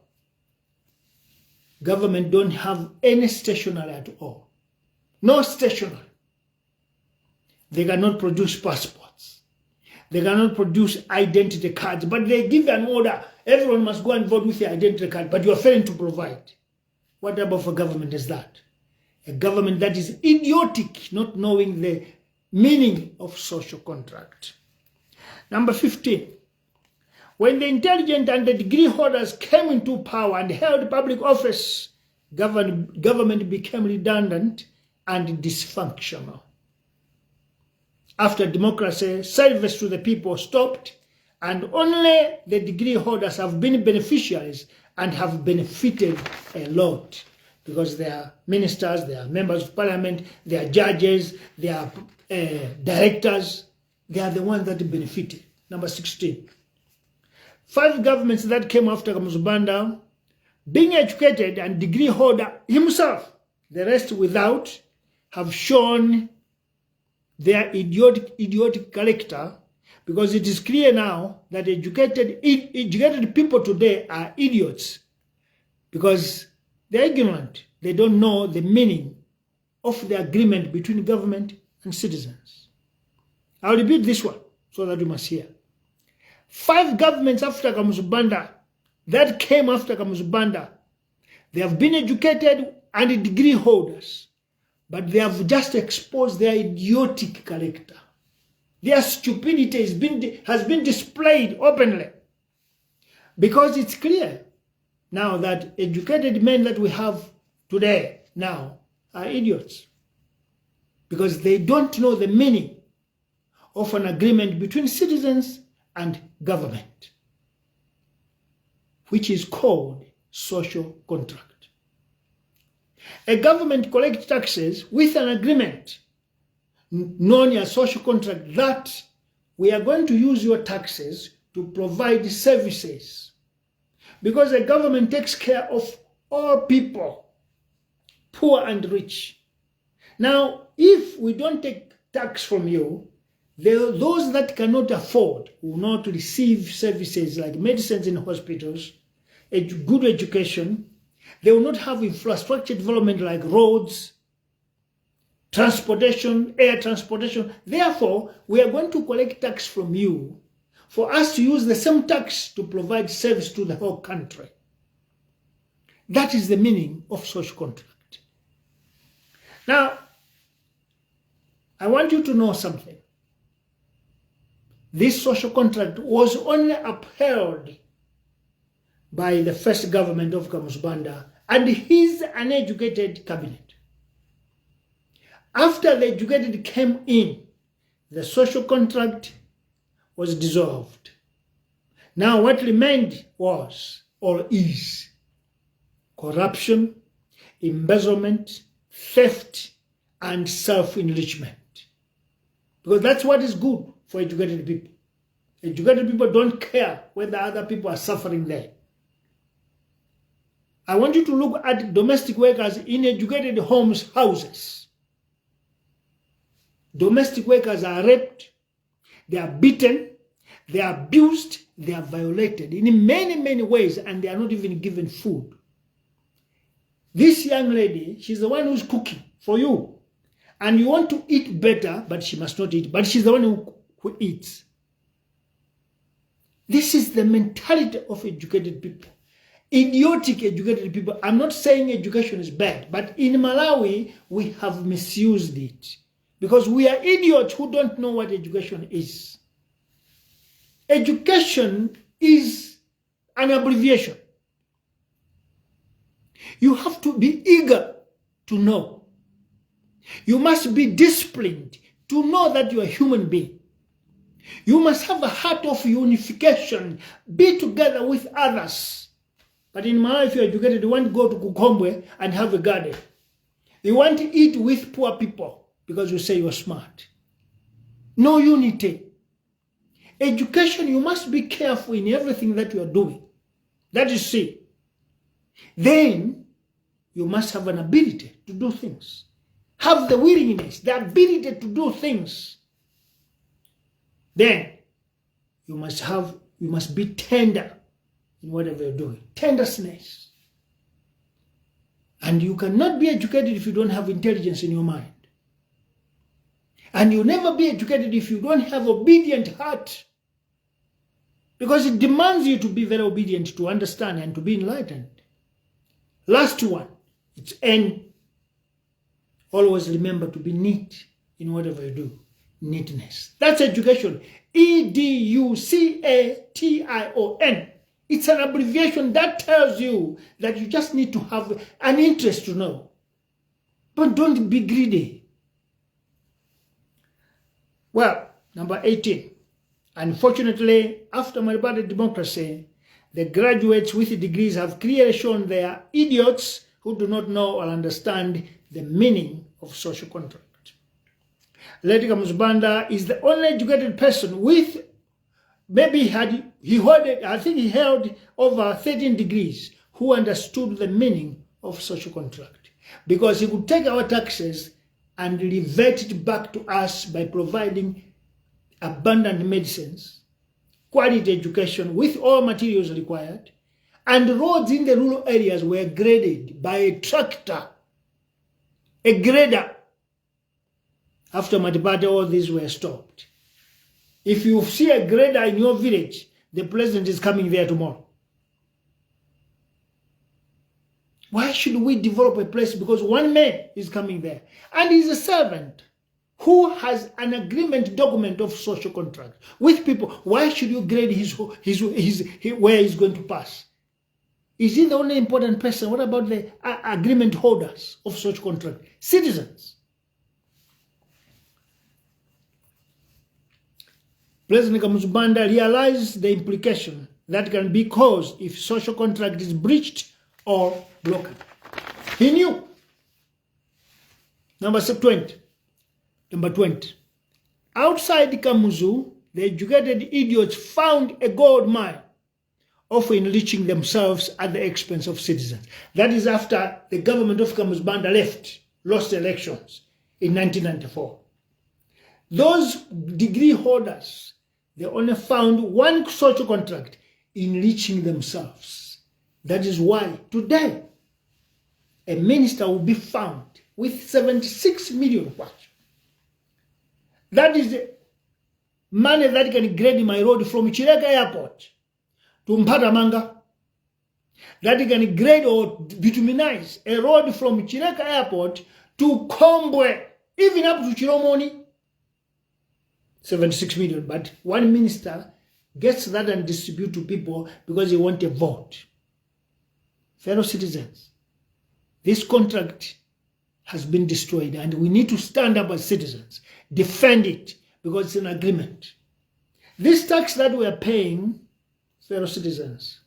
government don't have any stationery at all. No stationery. They cannot produce passports. They cannot produce identity cards, but they give an order. Everyone must go and vote with their identity card, but you are failing to provide. What type of a government is that? A government that is idiotic, not knowing the meaning of social contract. Number 15. When the intelligent and the degree holders came into power and held public office, government became redundant and dysfunctional. After democracy, service to the people stopped, and only the degree holders have been beneficiaries and have benefited a lot, because they are ministers, they are members of parliament, they are judges, they are directors. They are the ones that benefited. Number 16. 5 governments that came after Kamusubanda, being educated and degree holder himself, the rest without, have shown their idiotic character, because it is clear now that educated people today are idiots, because they're ignorant. They don't know the meaning of the agreement between government and citizens. I'll repeat this one so that you must hear. 5 governments after Kamusubanda that came after Kamusubanda, they have been educated and degree holders, but they have just exposed their idiotic character. Their stupidity has been displayed openly, because it's clear now that educated men that we have today now are idiots, because they don't know the meaning of an agreement between citizens and government, which is called social contract. A government collects taxes with an agreement known as social contract, that we are going to use your taxes to provide services, because the government takes care of all people, poor and rich. Now, if we don't take tax from you, those that cannot afford will not receive services like medicines in hospitals, good education. They will not have infrastructure development like roads, transportation, air transportation. Therefore, we are going to collect tax from you for us to use the same tax to provide service to the whole country. That is the meaning of social contract. Now, I want you to know something. This social contract was only upheld by the first government of Kamusubanda and his uneducated cabinet. After the educated came in, the social contract was dissolved. Now what remained was, or is, corruption, embezzlement, theft, and self-enrichment. Because that's what is good for educated people. Educated people don't care whether other people are suffering there. I want you to look at domestic workers in educated houses. Domestic workers are raped, they are beaten, they are abused, they are violated in many, many ways, and they are not even given food. This young lady, she's the one who's cooking for you. And you want to eat better, but she must not eat. But she's the one who eats. This is the mentality of educated people. Idiotic educated people. I'm not saying education is bad, but in Malawi, we have misused it. Because we are idiots who don't know what education is. Education is an abbreviation. You have to be eager to know. You must be disciplined to know that you're a human being. You must have a heart of unification. Be together with others. But in Malawi, if you're educated, you want to go to Kukombwe and have a garden. You want to eat with poor people because you say you're smart. No unity. Education, you must be careful in everything that you are doing. That is C. Then, you must have an ability to do things. Have the willingness, the ability to do things. Then, you must be tender in whatever you're doing. Tendersness. And you cannot be educated if you don't have intelligence in your mind. And you'll never be educated if you don't have obedient heart. Because it demands you to be very obedient, to understand and to be enlightened. Last one, it's N. Always remember to be neat in whatever you do. Neatness. That's education. EDUCATION. It's an abbreviation that tells you that you just need to have an interest to know. But don't be greedy. Well, number 18. Unfortunately, after Maribada democracy, the graduates with degrees have clearly shown they are idiots who do not know or understand the meaning of social contract. Letika Muzbanda is the only educated person with, maybe he held over 13 degrees, who understood the meaning of social contract. Because he could take our taxes and revert it back to us by providing abundant medicines, quality education with all materials required, and roads in the rural areas were graded by a tractor, a grader. After Matibate, all these were stopped. If you see a grader in your village, the president is coming there tomorrow. Why should we develop a place? Because one man is coming there, and he's a servant who has an agreement document of social contract with people. Why should you grade where he's going to pass? Is he the only important person? What about the agreement holders of such contract? Citizens. President Kamuzubanda realized the implication that can be caused if social contract is breached or broken. He knew. Number 20. Outside Kamuzu, the educated idiots found a gold mine of enriching themselves at the expense of citizens. That is after the government of Kamuzubanda lost elections in 1994. Those degree holders, they only found one social contract, enriching themselves. That is why today a minister will be found with 76 million watch. That is money that can grade my road from Chireka Airport to Mpatamanga. That can grade or bituminize a road from Chireka Airport to Kombwe, even up to Chiromoni. 76 million. But one minister gets that and distributes to people because he wants a vote. Fellow citizens, this contract has been destroyed, and we need to stand up as citizens, defend it, because it's an agreement. This tax that we are paying, fellow citizens,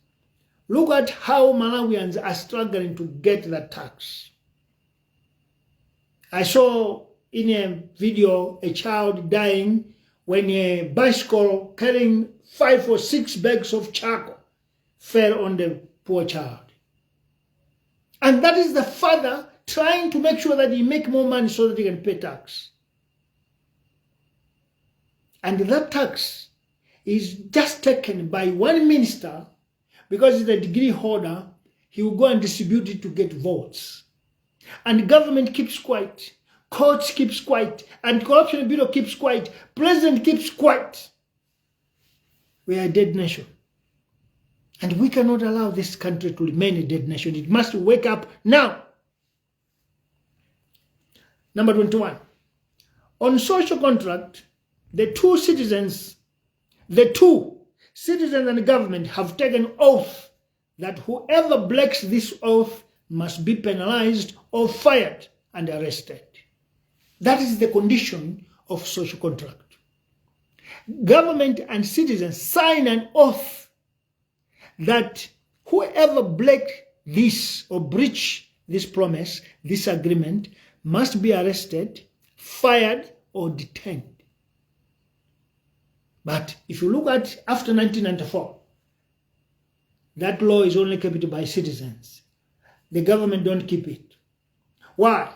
look at how Malawians are struggling to get that tax. I saw in a video a child dying when a bicycle carrying 5 or 6 bags of charcoal fell on the poor child. And that is the father trying to make sure that he make more money so that he can pay tax. And that tax is just taken by one minister because he's a degree holder. He will go and distribute it to get votes. And the government keeps quiet. Courts keeps quiet. And Corruption Bureau keeps quiet. President keeps quiet. We are a dead nation. And we cannot allow this country to remain a dead nation. It must wake up now. Number 21. On social contract, the two citizens and government have taken oath that whoever breaks this oath must be penalized or fired and arrested. That is the condition of social contract. Government and citizens sign an oath that whoever breaks this or breach this promise, this agreement, must be arrested, fired, or detained. But if you look at after 1994, that law is only kept by citizens. The government don't keep it. Why?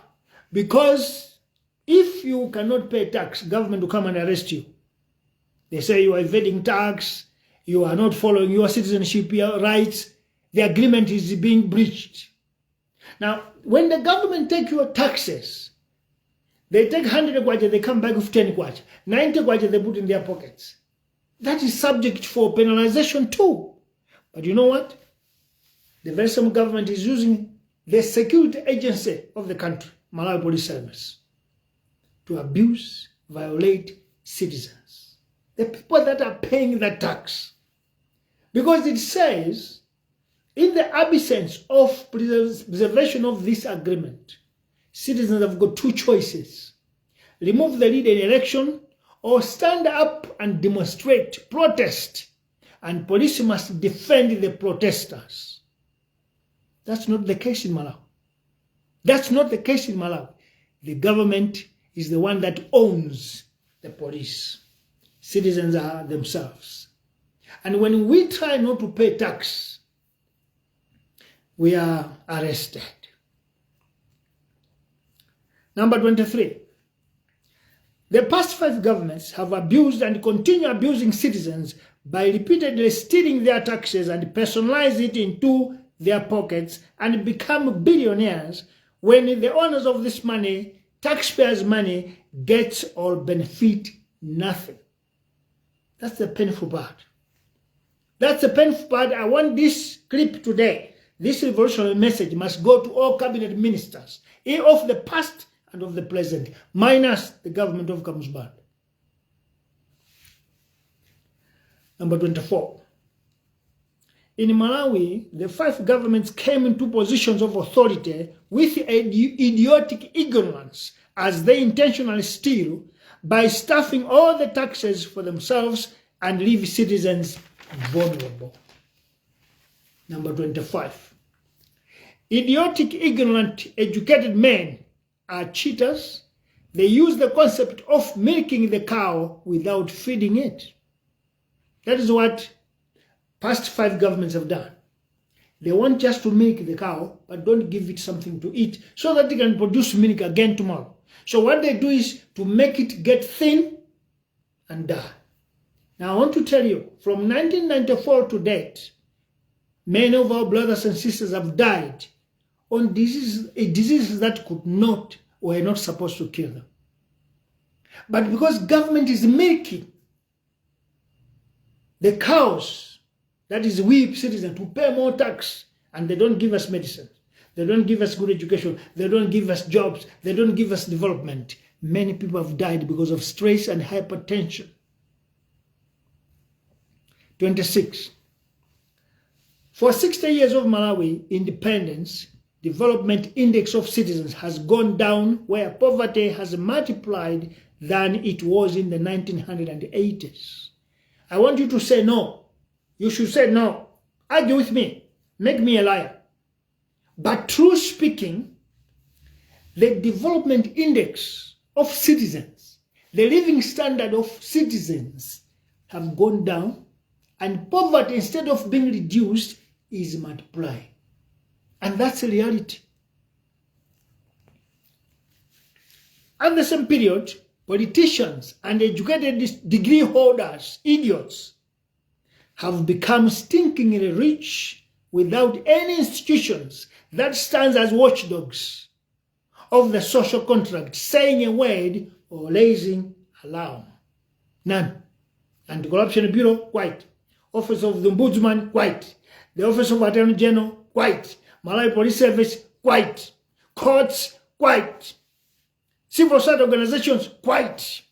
Because if you cannot pay tax, government will come and arrest you. They say you are evading tax, you are not following your citizenship rights, the agreement is being breached. Now, when the government take your taxes, they take 100 kwacha, they come back with 10 kwacha. 90 kwacha they put in their pockets. That is subject for penalization too. But you know what? The very same government is using the security agency of the country, Malawi Police Service, to abuse, violate citizens. The people that are paying the tax. Because it says, in the absence of preservation of this agreement, citizens have got two choices. Remove the leader in election or stand up and demonstrate, protest, and police must defend the protesters. That's not the case in Malawi. That's not the case in Malawi. The government is the one that owns the police. Citizens are themselves. And when we try not to pay tax, we are arrested. Number 23. The past 5 governments have abused and continue abusing citizens by repeatedly stealing their taxes and personalize it into their pockets and become billionaires when the owners of this money, taxpayers' money, gets or benefit nothing. That's the painful part. That's the painful part. I want this clip today. This revolutionary message must go to all cabinet ministers of the past and of the present, minus the government of Kamusband. Number 24. In Malawi, the 5 governments came into positions of authority with idiotic ignorance as they intentionally steal by stuffing all the taxes for themselves and leave citizens vulnerable. Number 25. Idiotic, ignorant, educated men are cheaters. They use the concept of milking the cow without feeding it. That is what past 5 governments have done. They want just to milk the cow, but don't give it something to eat so that it can produce milk again tomorrow. So what they do is to make it get thin and die. Now I want to tell you, from 1994 to date, many of our brothers and sisters have died on diseases that could not or were not supposed to kill them. But because government is milking the cows, that is we citizens, to pay more tax, and they don't give us medicine, they don't give us good education, they don't give us jobs, they don't give us development. Many people have died because of stress and hypertension. 26. For 60 years of Malawi independence, development index of citizens has gone down, where poverty has multiplied than it was in the 1980s. I want you to say no. You should say no. Argue with me. Make me a liar. But true speaking, the development index of citizens, the living standard of citizens have gone down, and poverty, instead of being reduced, is multiplying. And that's a reality. At the same period, politicians and educated degree holders, idiots, have become stinkingly rich without any institutions that stands as watchdogs of the social contract, saying a word or raising alarm. None. Anti-Corruption Bureau, white. Office of the Ombudsman, white. The Office of Attorney General, quiet. Malawi Police Service, quiet. Courts, quiet. Civil society organizations, quiet.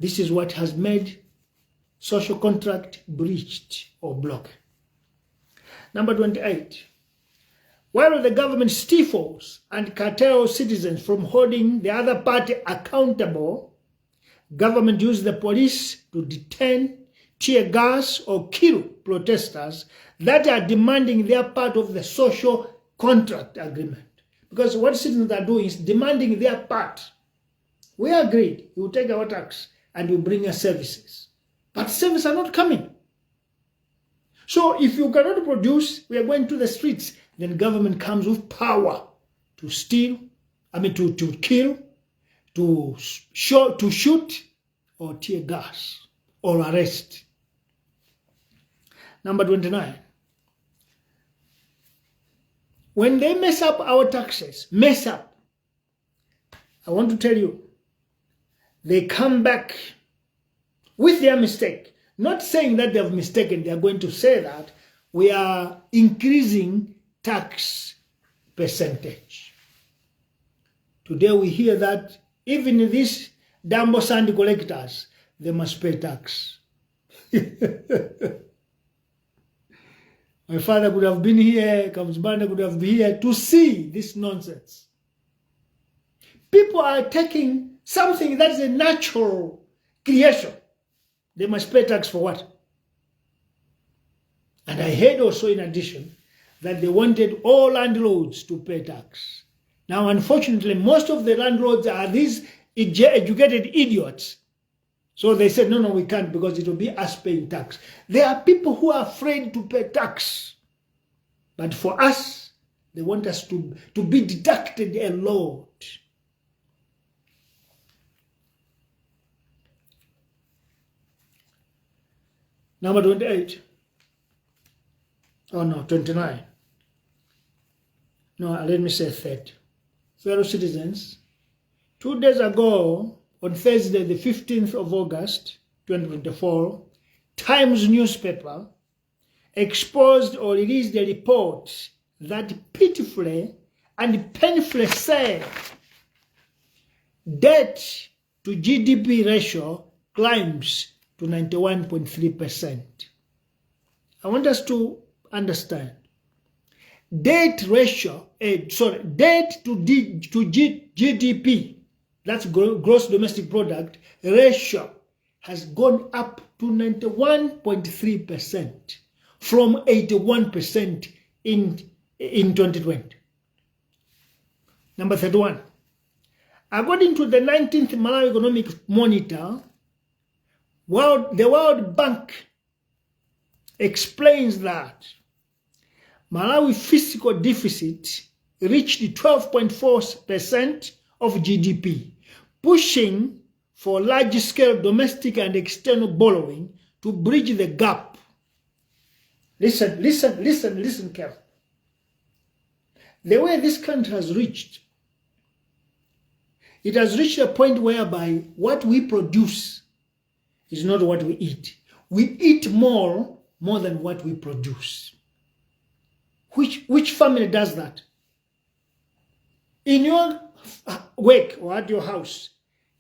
This is what has made social contract breached or blocked. Number 28. While the government stifles and curtails citizens from holding the other party accountable, government uses the police to detain, tear gas, or kill protesters that are demanding their part of the social contract agreement. Because what citizens are doing is demanding their part. We agreed, you will take our tax and you bring us services. But services are not coming. So if you cannot produce, we are going to the streets. Then government comes with power to steal, to kill, to shoot, or tear gas, or arrest. Number 29. When they mess up our taxes, I want to tell you, they come back with their mistake. Not saying that they have mistaken, they are going to say that we are increasing tax percentage. Today we hear that even these Dambo Sand collectors, they must pay tax. My father could have been here, Kamsbanda could have been here to see this nonsense. People are taking something that is a natural creation. They must pay tax for what? And I heard also in addition that they wanted all landlords to pay tax. Now, unfortunately, most of the landlords are these educated idiots. So they said, no, we can't because it will be us paying tax. There are people who are afraid to pay tax. But for us, they want us to be deducted a lot. Number 28. Oh no, 29. No, let me say 30. Fellow citizens, 2 days ago, on Thursday, the 15th of August, 2024, Times newspaper exposed or released a report that pitifully and painfully said debt to GDP ratio climbs to 91.3%. I want us to understand. Debt ratio, debt to GDP, that's gross domestic product, ratio has gone up to 91.3% from 81% in 2020. Number 31. According to the 19th Malawi Economic Monitor, the World Bank explains that Malawi fiscal deficit reached 12.4% of GDP, pushing for large-scale domestic and external borrowing to bridge the gap. Listen carefully. The way this country has reached, it has reached a point whereby what we produce is not what we eat. We eat more than what we produce. Which family does that? In your work or at your house,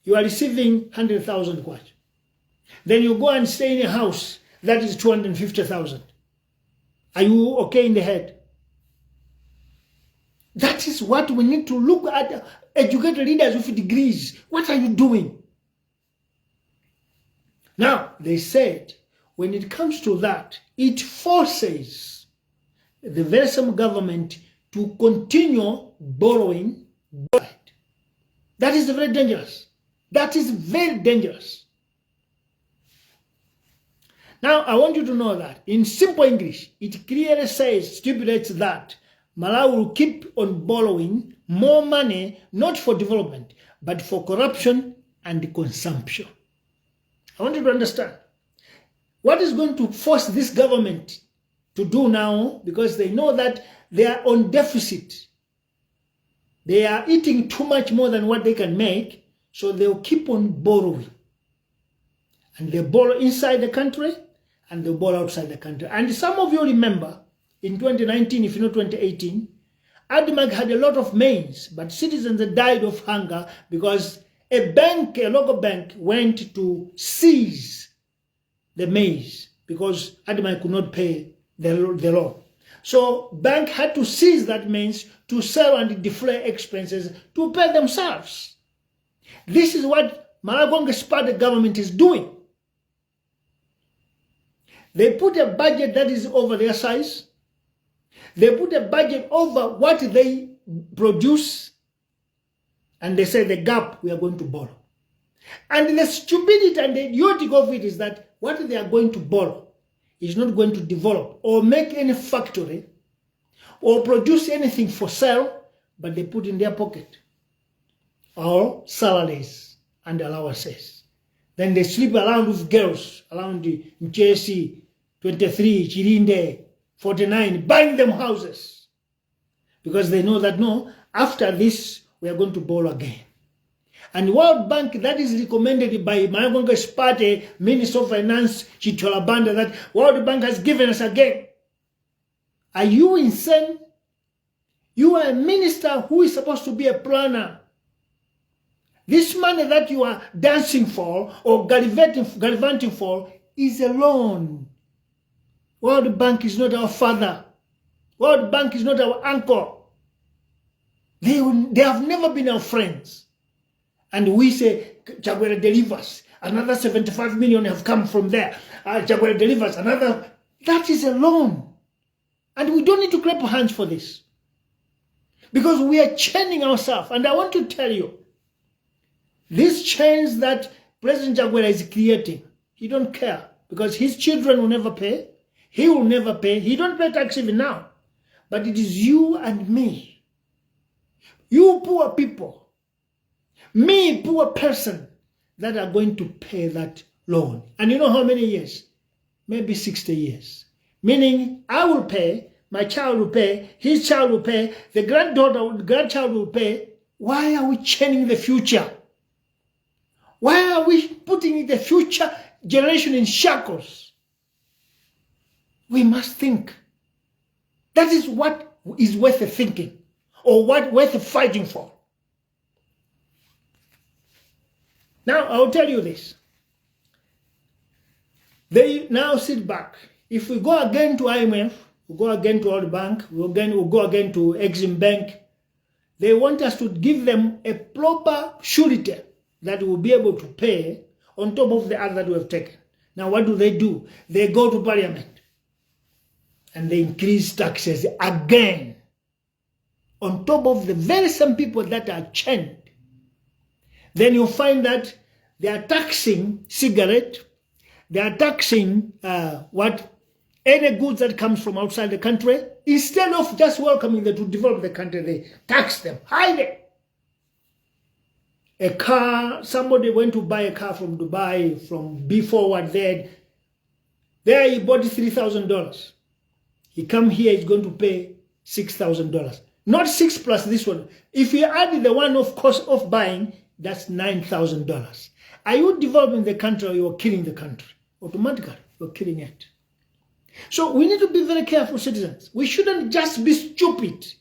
you are receiving 100,000 kwacha. Then you go and stay in a house that is 250,000. Are you okay in the head? That is what we need to look at. Educated leaders with degrees. What are you doing? Now, they said, when it comes to that, it forces the very same government to continue borrowing. That is very dangerous. That is very dangerous. Now, I want you to know that in simple English, it clearly stipulates that Malawi will keep on borrowing more money, not for development, but for corruption and consumption. I want you to understand. What is going to force this government to do now, because they know that they are on deficit. They are eating too much more than what they can make, so they'll keep on borrowing. And they borrow inside the country, and they'll borrow outside the country. And some of you remember, in 2019, if you know 2018, ADMAC had a lot of maize, but citizens died of hunger because a local bank, went to seize the maize because ADMAC could not pay the loan. So bank had to seize that maize to sell and defray expenses to pay themselves. This is what Malagonga Party government is doing. They put a budget that is over their size. They put a budget over what they produce, and they say the gap we are going to borrow. And the stupidity and the idiotic of it is that what they are going to borrow is not going to develop or make any factory or produce anything for sale, but they put in their pocket our salaries and allowances. Then they sleep around with girls around the JC 23, Chirinde, 49, buying them houses. Because they know that no, after this, we are going to borrow again. And World Bank, that is recommended by Malagonga's party, Minister of Finance, Chitola Banda, that World Bank has given us again. Are you insane? You are a minister who is supposed to be a planner. This money that you are dancing for or gallivanting for is a loan. World Bank is not our father. World Bank is not our uncle. They have never been our friends. And we say, Chagwera delivers. Another 75 million have come from there. Chagwera delivers another. That is a loan. And we don't need to clap our hands for this. Because we are chaining ourselves. And I want to tell you, this chains that President Chagwera is creating, he don't care. Because his children will never pay. He will never pay. He don't pay tax even now. But it is you and me. You poor people. Me, poor person, that are going to pay that loan. And you know how many years? Maybe 60 years. Meaning, I will pay, my child will pay, his child will pay, the grandchild will pay. Why are we chaining the future? Why are we putting the future generation in shackles? We must think. That is what is worth thinking, or what worth fighting for. Now, I'll tell you this. They now sit back. If we go again to IMF, we go again to World Bank, we'll go again to Exim Bank, they want us to give them a proper surety that we'll be able to pay on top of the other that we have taken. Now, what do? They go to Parliament and they increase taxes again on top of the very same people that are chained. Then you find that they are taxing cigarette, they are taxing any goods that comes from outside the country. Instead of just welcoming them to develop the country, they tax them, hide it. A car, somebody went to buy a car from Dubai, from B4 there he bought $3,000. He come here, he's going to pay $6,000. Not 6 plus this one. If you add the one-off cost of buying, that's $9,000. Are you developing the country or you are killing the country? Automatically, you're killing it. So we need to be very careful, citizens. We shouldn't just be stupid.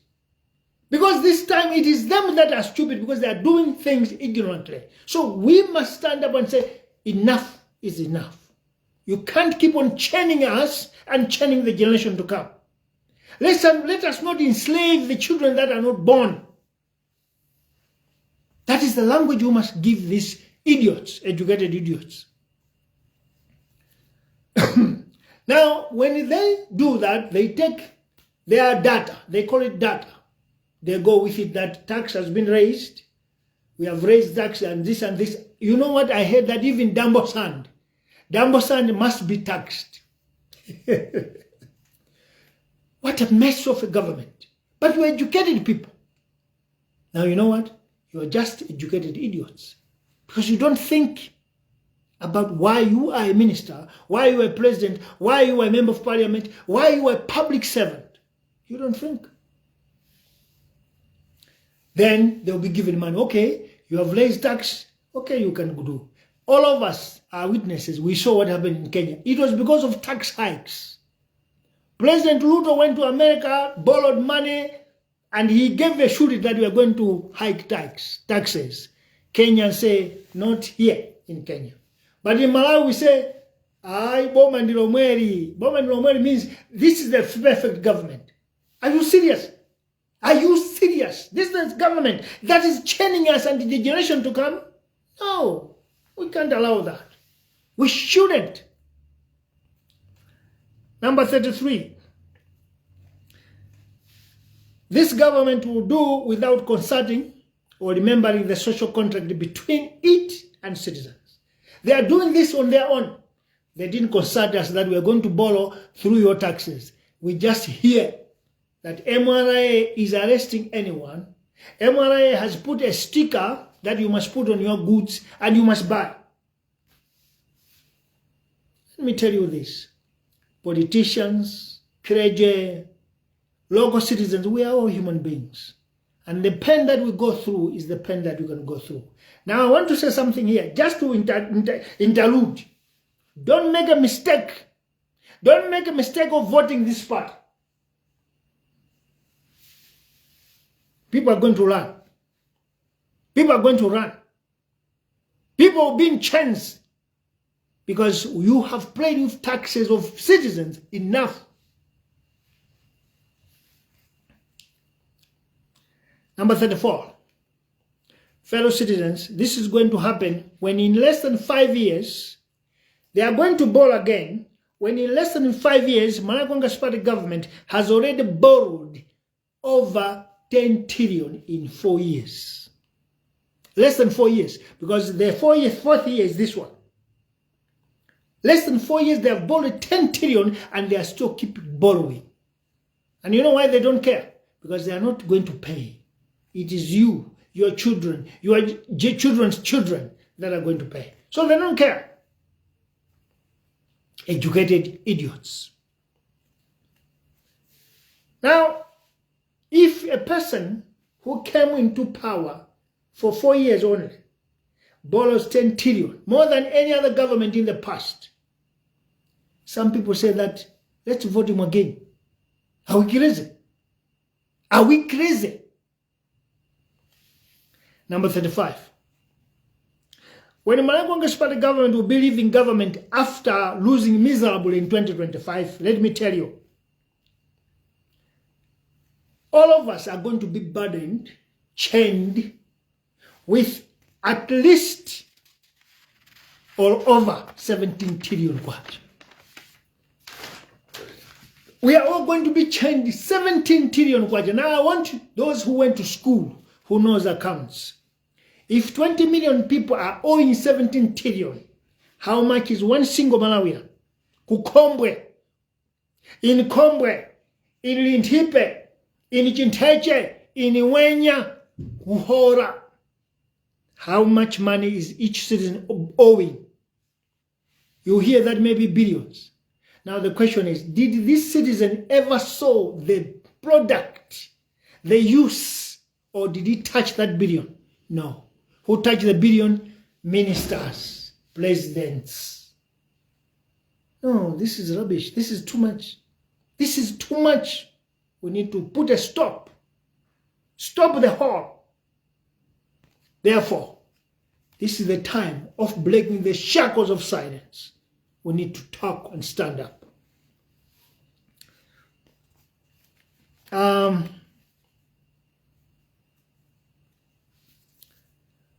Because this time it is them that are stupid because they are doing things ignorantly. So we must stand up and say, enough is enough. You can't keep on chaining us and chaining the generation to come. Let us not enslave the children that are not born. That is the language you must give these idiots, educated idiots. Now, when they do that, they take their data. They call it data. They go with it that tax has been raised. We have raised tax and this and this. You know what? I heard that even Dambo Sand must be taxed. What a mess of a government. But we're educated people. Now, you know what? You're just educated idiots. Because you don't think about why you are a minister, why you are a president, why you are a member of parliament, why you are a public servant. You don't think. Then they'll be given money. Okay, you have raised tax. Okay, you can do. All of us are witnesses. We saw what happened in Kenya. It was because of tax hikes. President Ruto went to America, borrowed money, and he gave a surety that we are going to hike taxes. Kenyans say, not here in Kenya. But in Malawi, we say, Ai, Boma Ndilomweri. Boma Ndilomweri means this is the perfect government. Are you serious? Are you serious? This is the government that is chaining us and the generation to come? No, we can't allow that. We shouldn't. Number 33. This government will do without consulting or remembering the social contract between it and citizens. They are doing this on their own. They didn't consult us that we are going to borrow through your taxes. We just hear that MRA is arresting anyone. MRA has put a sticker that you must put on your goods and you must buy. Let me tell you this. Politicians, clergy, local citizens, we are all human beings. And the pain that we go through is the pain that we can go through. Now I want to say something here, just to interlude. Don't make a mistake. Don't make a mistake of voting this party. People are going to run. People are going to run. People will be in chains because you have paid with taxes of citizens enough. Number 34. Fellow citizens, this is going to happen when in less than 5 years, they are going to borrow again, when in less than 5 years, Manakonga's party government has already borrowed over 10 trillion in 4 years. Less than 4 years, because the fourth year is this one. Less than 4 years, they have borrowed 10 trillion and they are still keep borrowing. And you know why they don't care? Because they are not going to pay. It is you, your children, your children's children that are going to pay. So they don't care. Educated idiots. Now, if a person who came into power for 4 years only borrows 10 trillion, more than any other government in the past, some people say that, let's vote him again. Are we crazy? Are we crazy? Number 35. When Manakonga's party government will be leaving government after losing miserably in 2025, let me tell you, all of us are going to be burdened, chained with at least or over 17 trillion kwacha. We are all going to be chained 17 trillion kwacha. Now I want those who went to school, who knows accounts. If 20 million people are owing 17 trillion, how much is one single Malawian? Kukombwe, in Kombwe, in Lintipe, in Chinteche, in Iwenya, Kuhora. How much money is each citizen owing? You hear that maybe billions. Now the question is, did this citizen ever saw the product, the use, or did he touch that billion? No. Who touched the billion? Ministers, presidents. No, this is rubbish. This is too much. This is too much. We need to put a stop. Stop the whole. Therefore, this is the time of breaking the shackles of silence. We need to talk and stand up.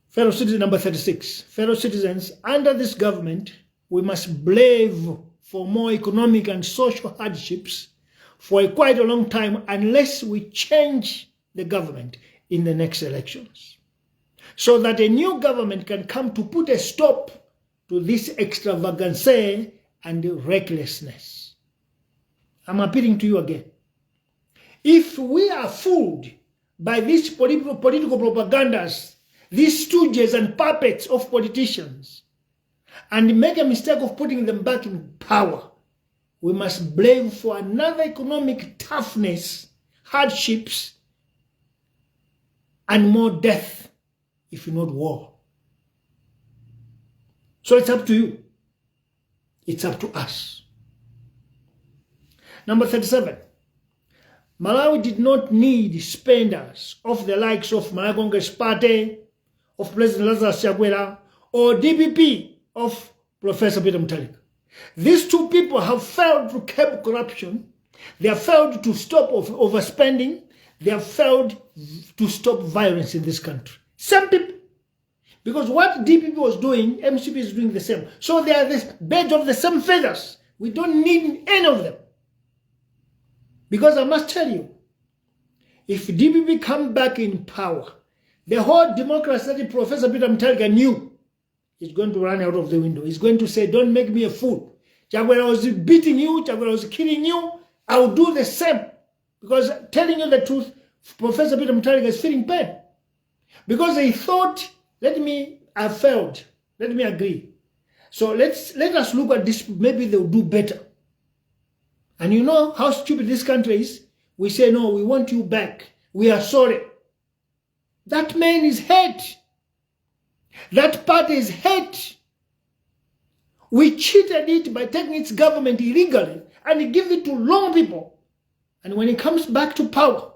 Fellow citizen number 36. Fellow citizens, under this government, we must brave for more economic and social hardships for quite a long time unless we change the government in the next elections, so that a new government can come to put a stop to this extravagance and recklessness. I'm appealing to you again. If we are fooled by these political propagandas, these stooges and puppets of politicians, and make a mistake of putting them back in power, we must brave for another economic toughness, hardships, and more death, if not war. So it's up to you. It's up to us. Number 37. Malawi did not need spenders of the likes of Malawi Congress Party, of President Lazarus Chakwera, or DPP of Professor Peter Mutharika. These two people have failed to curb corruption. They have failed to stop overspending. They have failed to stop violence in this country. Some people. Because what DPP was doing, MCP is doing the same. So they are the birds of the same feathers. We don't need any of them. Because I must tell you, if DPP come back in power, the whole democracy that Professor Peter Mutharika knew is going to run out of the window. He's going to say, don't make me a fool. Chakwera was beating you, Chakwera was killing you. I will do the same. Because telling you the truth, Professor Peter Mutharika is feeling pain. Because he thought, I failed. Let me agree. So let us look at this. Maybe they'll do better. And you know how stupid this country is? We say, no, we want you back. We are sorry. That man is hate. That party is hate. We cheated it by taking its government illegally and give it to wrong people. And when it comes back to power,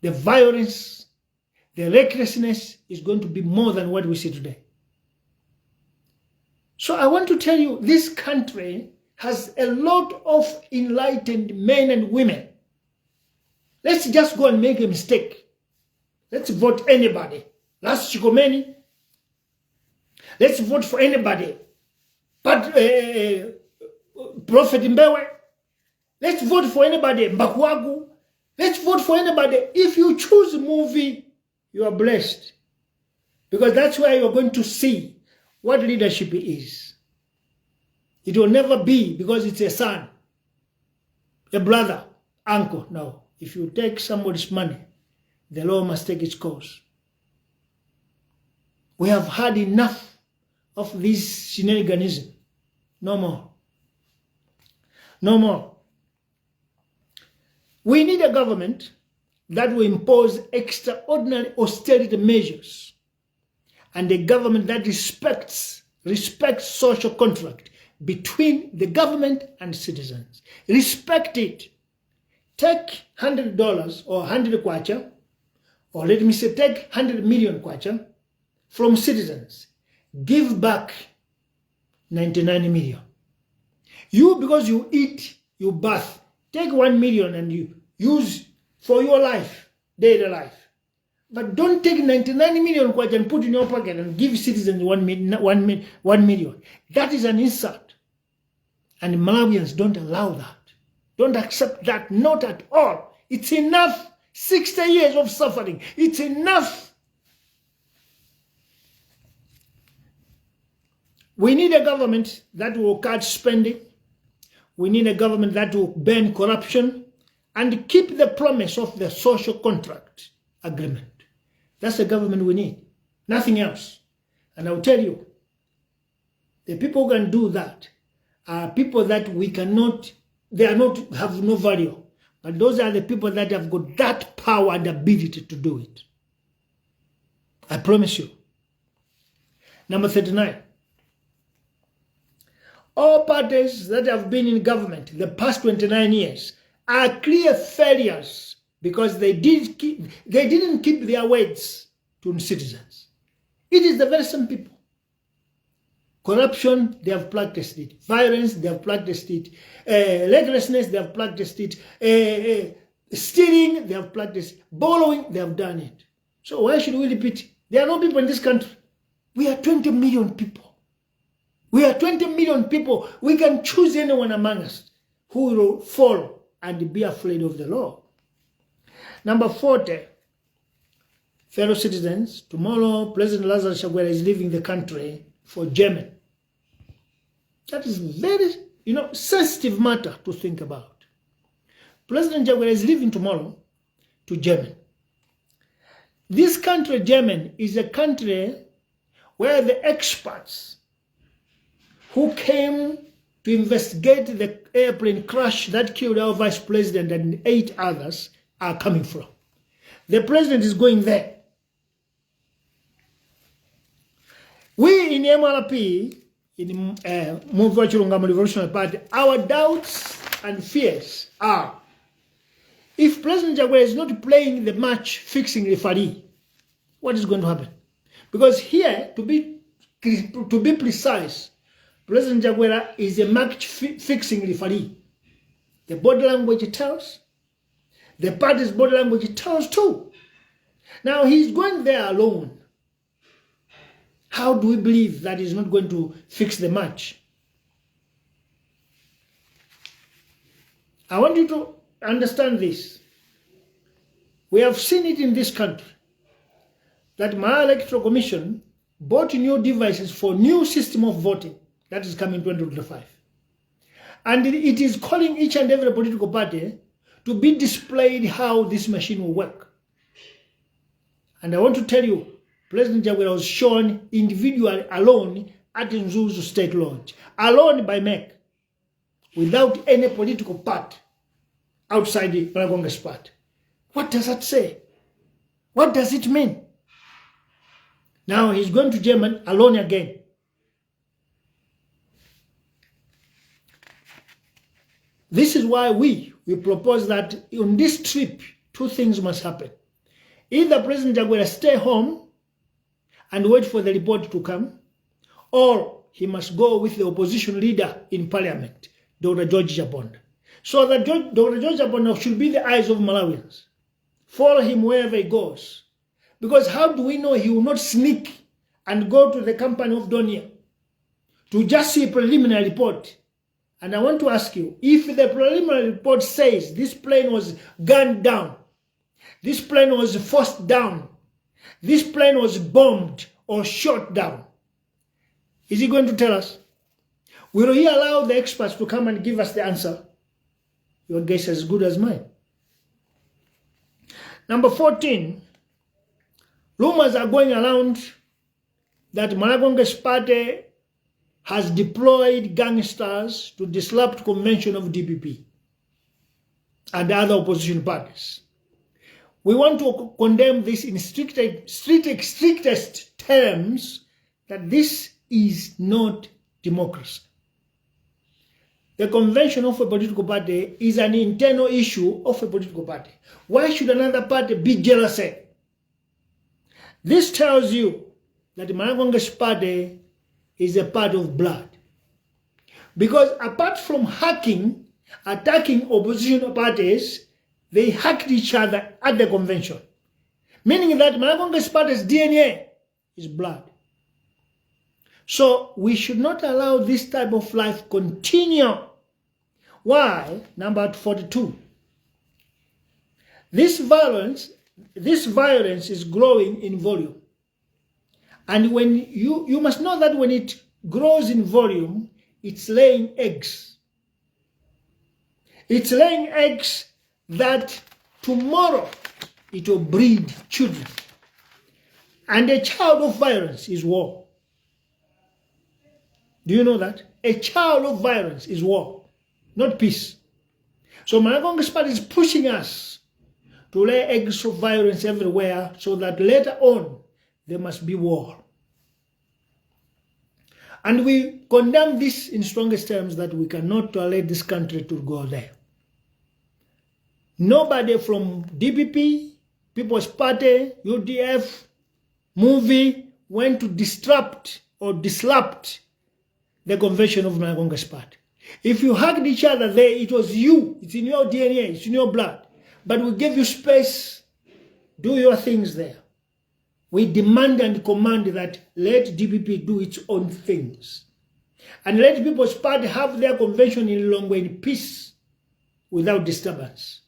the violence, the recklessness is going to be more than what we see today. So I want to tell you, this country has a lot of enlightened men and women. Let's just go and make a mistake. Let's vote anybody. Last Chikomeni. Let's vote for anybody. But Prophet Mbewe. Let's vote for anybody. Mbakwagu. Let's vote for anybody. If you choose Muvi, you are blessed. Because that's where you're going to see what leadership is. It will never be because it's a son, a brother, uncle. No. If you take somebody's money, the law must take its course. We have had enough of this shenaniganism. No more. No more. We need a government that will impose extraordinary austerity measures and a government that respects social contract between the government and citizens. Respect it. Take $100 or 100 kwacha, or let me say take 100 million kwacha from citizens. Give back 99 million. You, because you eat, you bath, take 1 million and you use for your life, daily life. But don't take 99 million kwacha and put in your pocket and give citizens 1 million. That is an insult. And Malawians don't allow that. Don't accept that, not at all. It's enough. 60 years of suffering. It's enough. We need a government that will cut spending. We need a government that will ban corruption and keep the promise of the social contract agreement. That's the government we need. Nothing else. And I'll tell you, the people who can do that are people that we cannot, have no value. But those are the people that have got that power and ability to do it. I promise you. Number 39. All parties that have been in government the past 29 years are clear failures because they didn't keep their words to citizens. It is the very same people. Corruption, they have practiced it. Violence, they have practiced it. Recklessness, they have practiced it. Stealing, they have practiced it. Borrowing, they have done it. So why should we repeat it? There are no people in this country. We are 20 million people. We are 20 million people. We can choose anyone among us who will follow and be afraid of the law. Number 40, fellow citizens, tomorrow President Lazarus Chakwera is leaving the country for Germany. That is very, sensitive matter to think about. President Chakwera is leaving tomorrow to Germany. This country, Germany, is a country where the experts who came to investigate the airplane crash that killed our vice president and 8 others are coming from. The president is going there. We in MRP, in Muvi Wachilungamo Revolutionary Party, our doubts and fears are, if President Jaguar is not playing the match fixing referee, what is going to happen? Because here, to be precise, President Jaguar is a match fixing referee. The body language tells, the party's body language tells too. Now he's going there alone. How do we believe that he's not going to fix the match? I want you to understand this. We have seen it in this country that my electoral commission bought new devices for new system of voting that is coming 2025. And it is calling each and every political party to be displayed how this machine will work. And I want to tell you, President Jaguar was shown individually alone at Nzuzu State Lodge, alone by MEC, without any political party outside the Congress party. What does that say? What does it mean? Now he's going to Germany alone again. This is why we propose that on this trip, two things must happen. Either President Jaguar stay home and wait for the report to come, or he must go with the opposition leader in parliament, Dr. George Jabonda. So that Dr. George Jabonda should be the eyes of Malawians. Follow him wherever he goes. Because how do we know he will not sneak and go to the company of Donia to just see a preliminary report? And I want to ask you, if the preliminary report says this plane was gunned down, this plane was forced down, this plane was bombed or shot down, is he going to tell us? Will he allow the experts to come and give us the answer? Your guess is as good as mine. Number 14, rumors are going around that Malawi Party has deployed gangsters to disrupt convention of DPP and other opposition parties. We want to condemn this in strictest terms, that this is not democracy. The convention of a political party is an internal issue of a political party. Why should another party be jealous? This tells you that the Malawi Party is a part of blood. Because apart from attacking opposition parties, they hacked each other at the convention. Meaning that Malawi Party's DNA is blood. So we should not allow this type of life continue. Why? Number 42. This violence is growing in volume. And when you must know that when it grows in volume, it's laying eggs. It's laying eggs that tomorrow it will breed children. And a child of violence is war. Do you know that? A child of violence is war, not peace. So Malawi Party is pushing us to lay eggs of violence everywhere so that later on there must be war. And we condemn this in strongest terms, that we cannot tolerate this country to go there. Nobody from DPP, People's Party, UDF, Muvi went to disrupt or disrupt the convention of Malawi Party. If you hugged each other there, it was you. It's in your DNA. It's in your blood. But we gave you space. Do your things there. We demand and command that let DPP do its own things. And let People's Party have their convention in Lilongwe in peace without disturbance.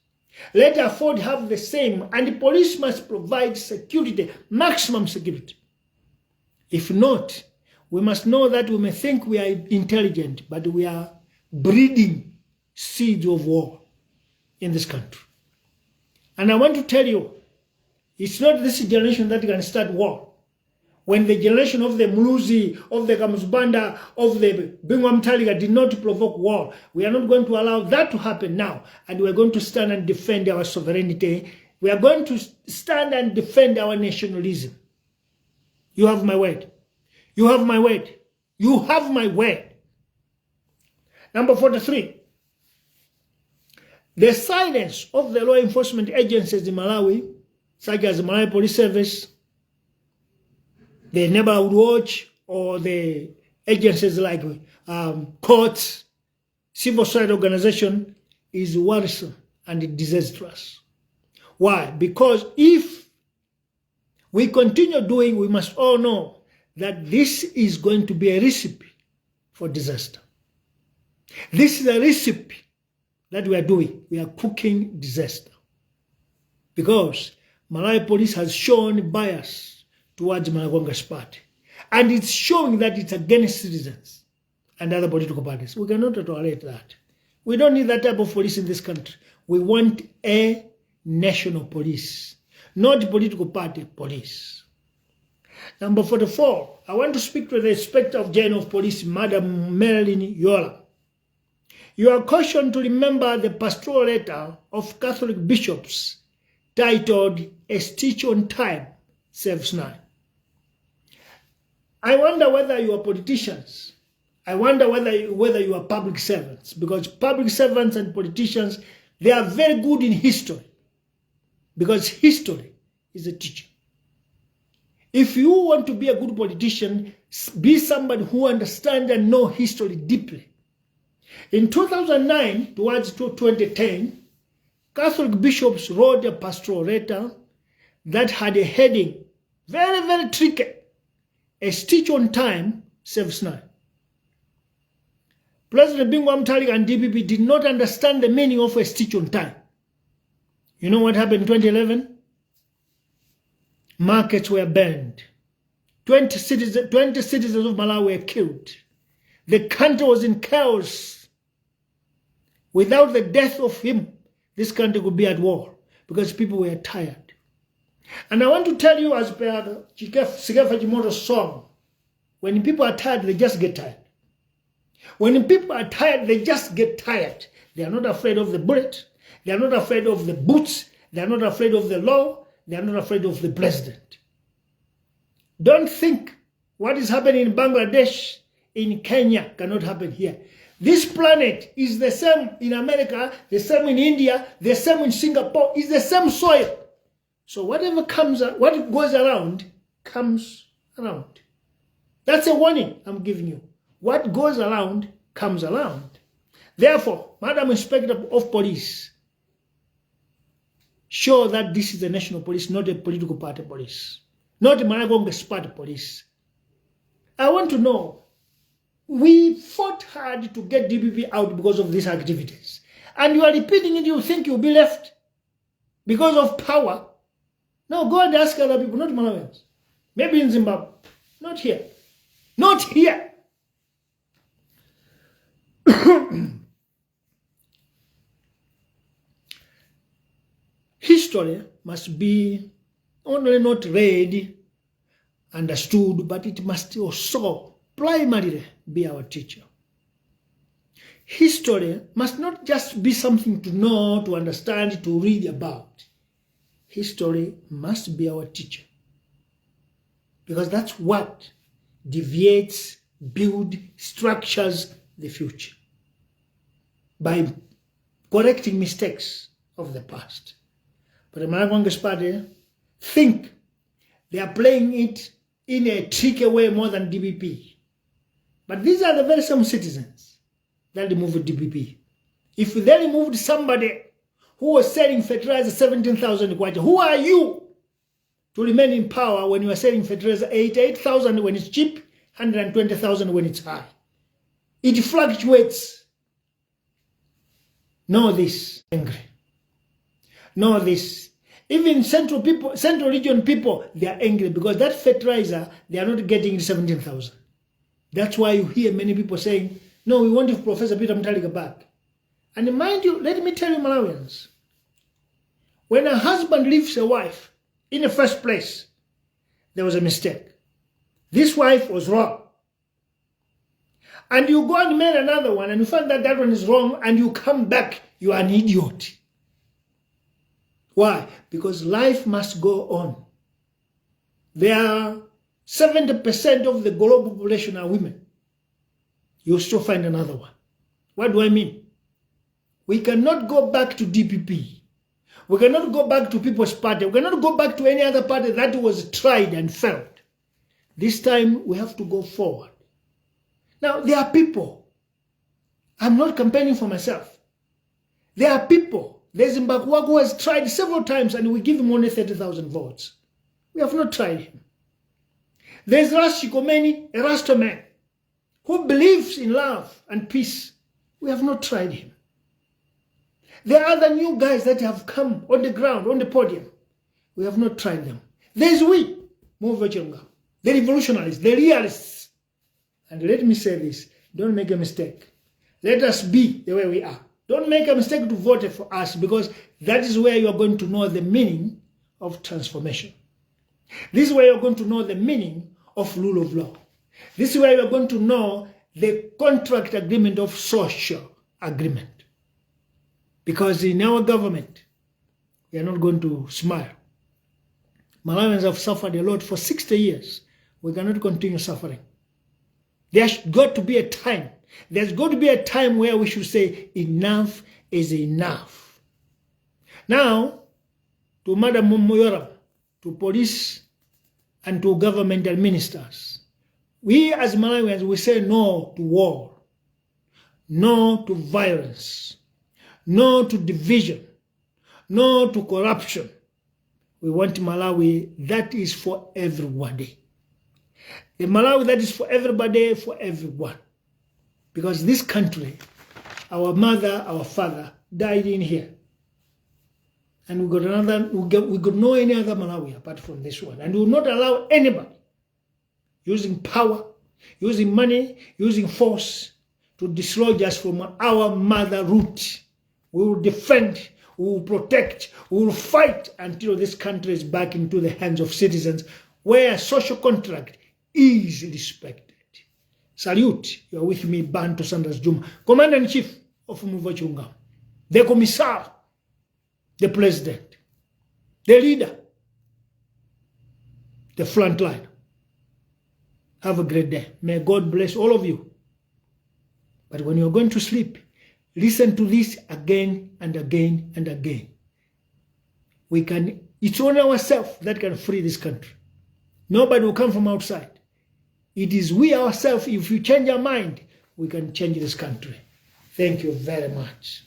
Let Afford have the same, and the police must provide security, maximum security. If not, we must know that we may think we are intelligent, but we are breeding seeds of war in this country. And I want to tell you, it's not this generation that can start war. When the generation of the Muluzi, of the Kamuzbanda, of the Bingwam Taliga did not provoke war, we are not going to allow that to happen now. And we are going to stand and defend our sovereignty. We are going to stand and defend our nationalism. You have my word. You have my word. You have my word. Number 43. The silence of the law enforcement agencies in Malawi, such as the Malawi Police Service, the Neighborhood Watch, or the agencies like courts, civil society organization, is worrisome and disastrous. Why? Because if we continue doing, we must all know that this is going to be a recipe for disaster. This is a recipe that we are doing. We are cooking disaster. Because Malawi police has shown bias towards Malawi Party. And it's showing that it's against citizens and other political parties. We cannot tolerate that. We don't need that type of police in this country. We want a national police, not political party police. Number 44, I want to speak to the Inspector General of Police, Madam Marilyn Yola. You are cautioned to remember the pastoral letter of Catholic bishops titled A Stitch on Time Saves Nine. I wonder whether you are politicians. I wonder whether you are public servants, because public servants and politicians, they are very good in history, because history is a teacher. If you want to be a good politician, be somebody who understands and knows history deeply. In 2009, towards 2010, Catholic bishops wrote a pastoral letter that had a heading, very, very tricky, A Stitch on Time Saves Nine. President Bingu Mutharika and DPP did not understand the meaning of a stitch on time. You know what happened in 2011? Markets were banned. 20 citizens of Malawi were killed. The country was in chaos. Without the death of him, this country could be at war because people were tired. And I want to tell you, as per Sikefa Jimoto's song, when people are tired, they just get tired. When people are tired, they just get tired. They are not afraid of the bullet. They are not afraid of the boots. They are not afraid of the law. They are not afraid of the president. Don't think what is happening in Bangladesh, in Kenya, cannot happen here. This planet is the same in America, the same in India, the same in Singapore. It's the same soil. So whatever comes, what goes around, comes around. That's a warning I'm giving you. What goes around, comes around. Therefore, Madam Inspector of Police, show that this is a national police, not a political party police. Not a Malawi Party police. I want to know, we fought hard to get DPP out because of these activities. And you are repeating it, you think you'll be left because of power. No, go and ask other people, not Malawians. Maybe in Zimbabwe. Not here. Not here. History must be only not read, understood, but it must also primarily be our teacher. History must not just be something to know, to understand, to read about. History must be our teacher. Because that's what deviates, builds, structures the future. By correcting mistakes of the past. But the Malawi Party think they are playing it in a tricky way more than DPP. But these are the very same citizens that removed DPP. If they removed somebody who was selling fertilizer 17,000 kwacha, who are you to remain in power when you are selling fertilizer 88,000 when it's cheap, 120,000 when it's high? It fluctuates. Know this, angry. Know this. Even central region people, they are angry because that fertilizer, they are not getting 17,000. That's why you hear many people saying, no, we want Professor Peter Mutharika back. And mind you, let me tell you, Malawians, when a husband leaves a wife, in the first place, there was a mistake. This wife was wrong. And you go and marry another one, and you find that that one is wrong, and you come back, you are an idiot. Why? Because life must go on. There are 70% of the global population are women. you'll still find another one. What do I mean? We cannot go back to DPP. We cannot go back to People's Party. We cannot go back to any other party that was tried and failed. This time, we have to go forward. Now, there are people. I'm not campaigning for myself. There are people. There's Mbakwa who has tried several times and we give him only 30,000 votes. We have not tried him. There's Ras Shikomeni, a Rasta man, who believes in love and peace. We have not tried him. There are other new guys that have come on the ground, on the podium. We have not tried them. There's we, Muvi Wachilungamo, the revolutionaries, the realists. And let me say this, don't make a mistake. Let us be the way we are. Don't make a mistake to vote for us, because that is where you are going to know the meaning of transformation. This is where you are going to know the meaning of rule of law. This is where you are going to know the contract agreement of social agreement. Because in our government, we are not going to smile. Malawians have suffered a lot for 60 years. We cannot continue suffering. There's got to be a time. There's got to be a time where we should say enough is enough. Now, to Madam Moyoram, to police, and to governmental ministers, we as Malawians, we say no to war, no to violence, no to division, no to corruption. We want Malawi that is for everybody. A Malawi that is for everybody, for everyone. Because this country, our mother, our father, died in here. And we got no any other Malawi apart from this one. And we will not allow anybody using power, using money, using force to dislodge us from our mother root. We will defend, we will protect, we will fight until this country is back into the hands of citizens where social contract is respected. Salute, you are with me, Bantu Sanders Juma, Commander-in-Chief of Muvi Wachilungamo, the Commissar, the President, the leader, the front line. Have a great day. May God bless all of you. But when you're going to sleep, listen to this again and again and again. It's only ourselves that can free this country. Nobody will come from outside. It is we ourselves, if you change our mind, we can change this country. Thank you very much.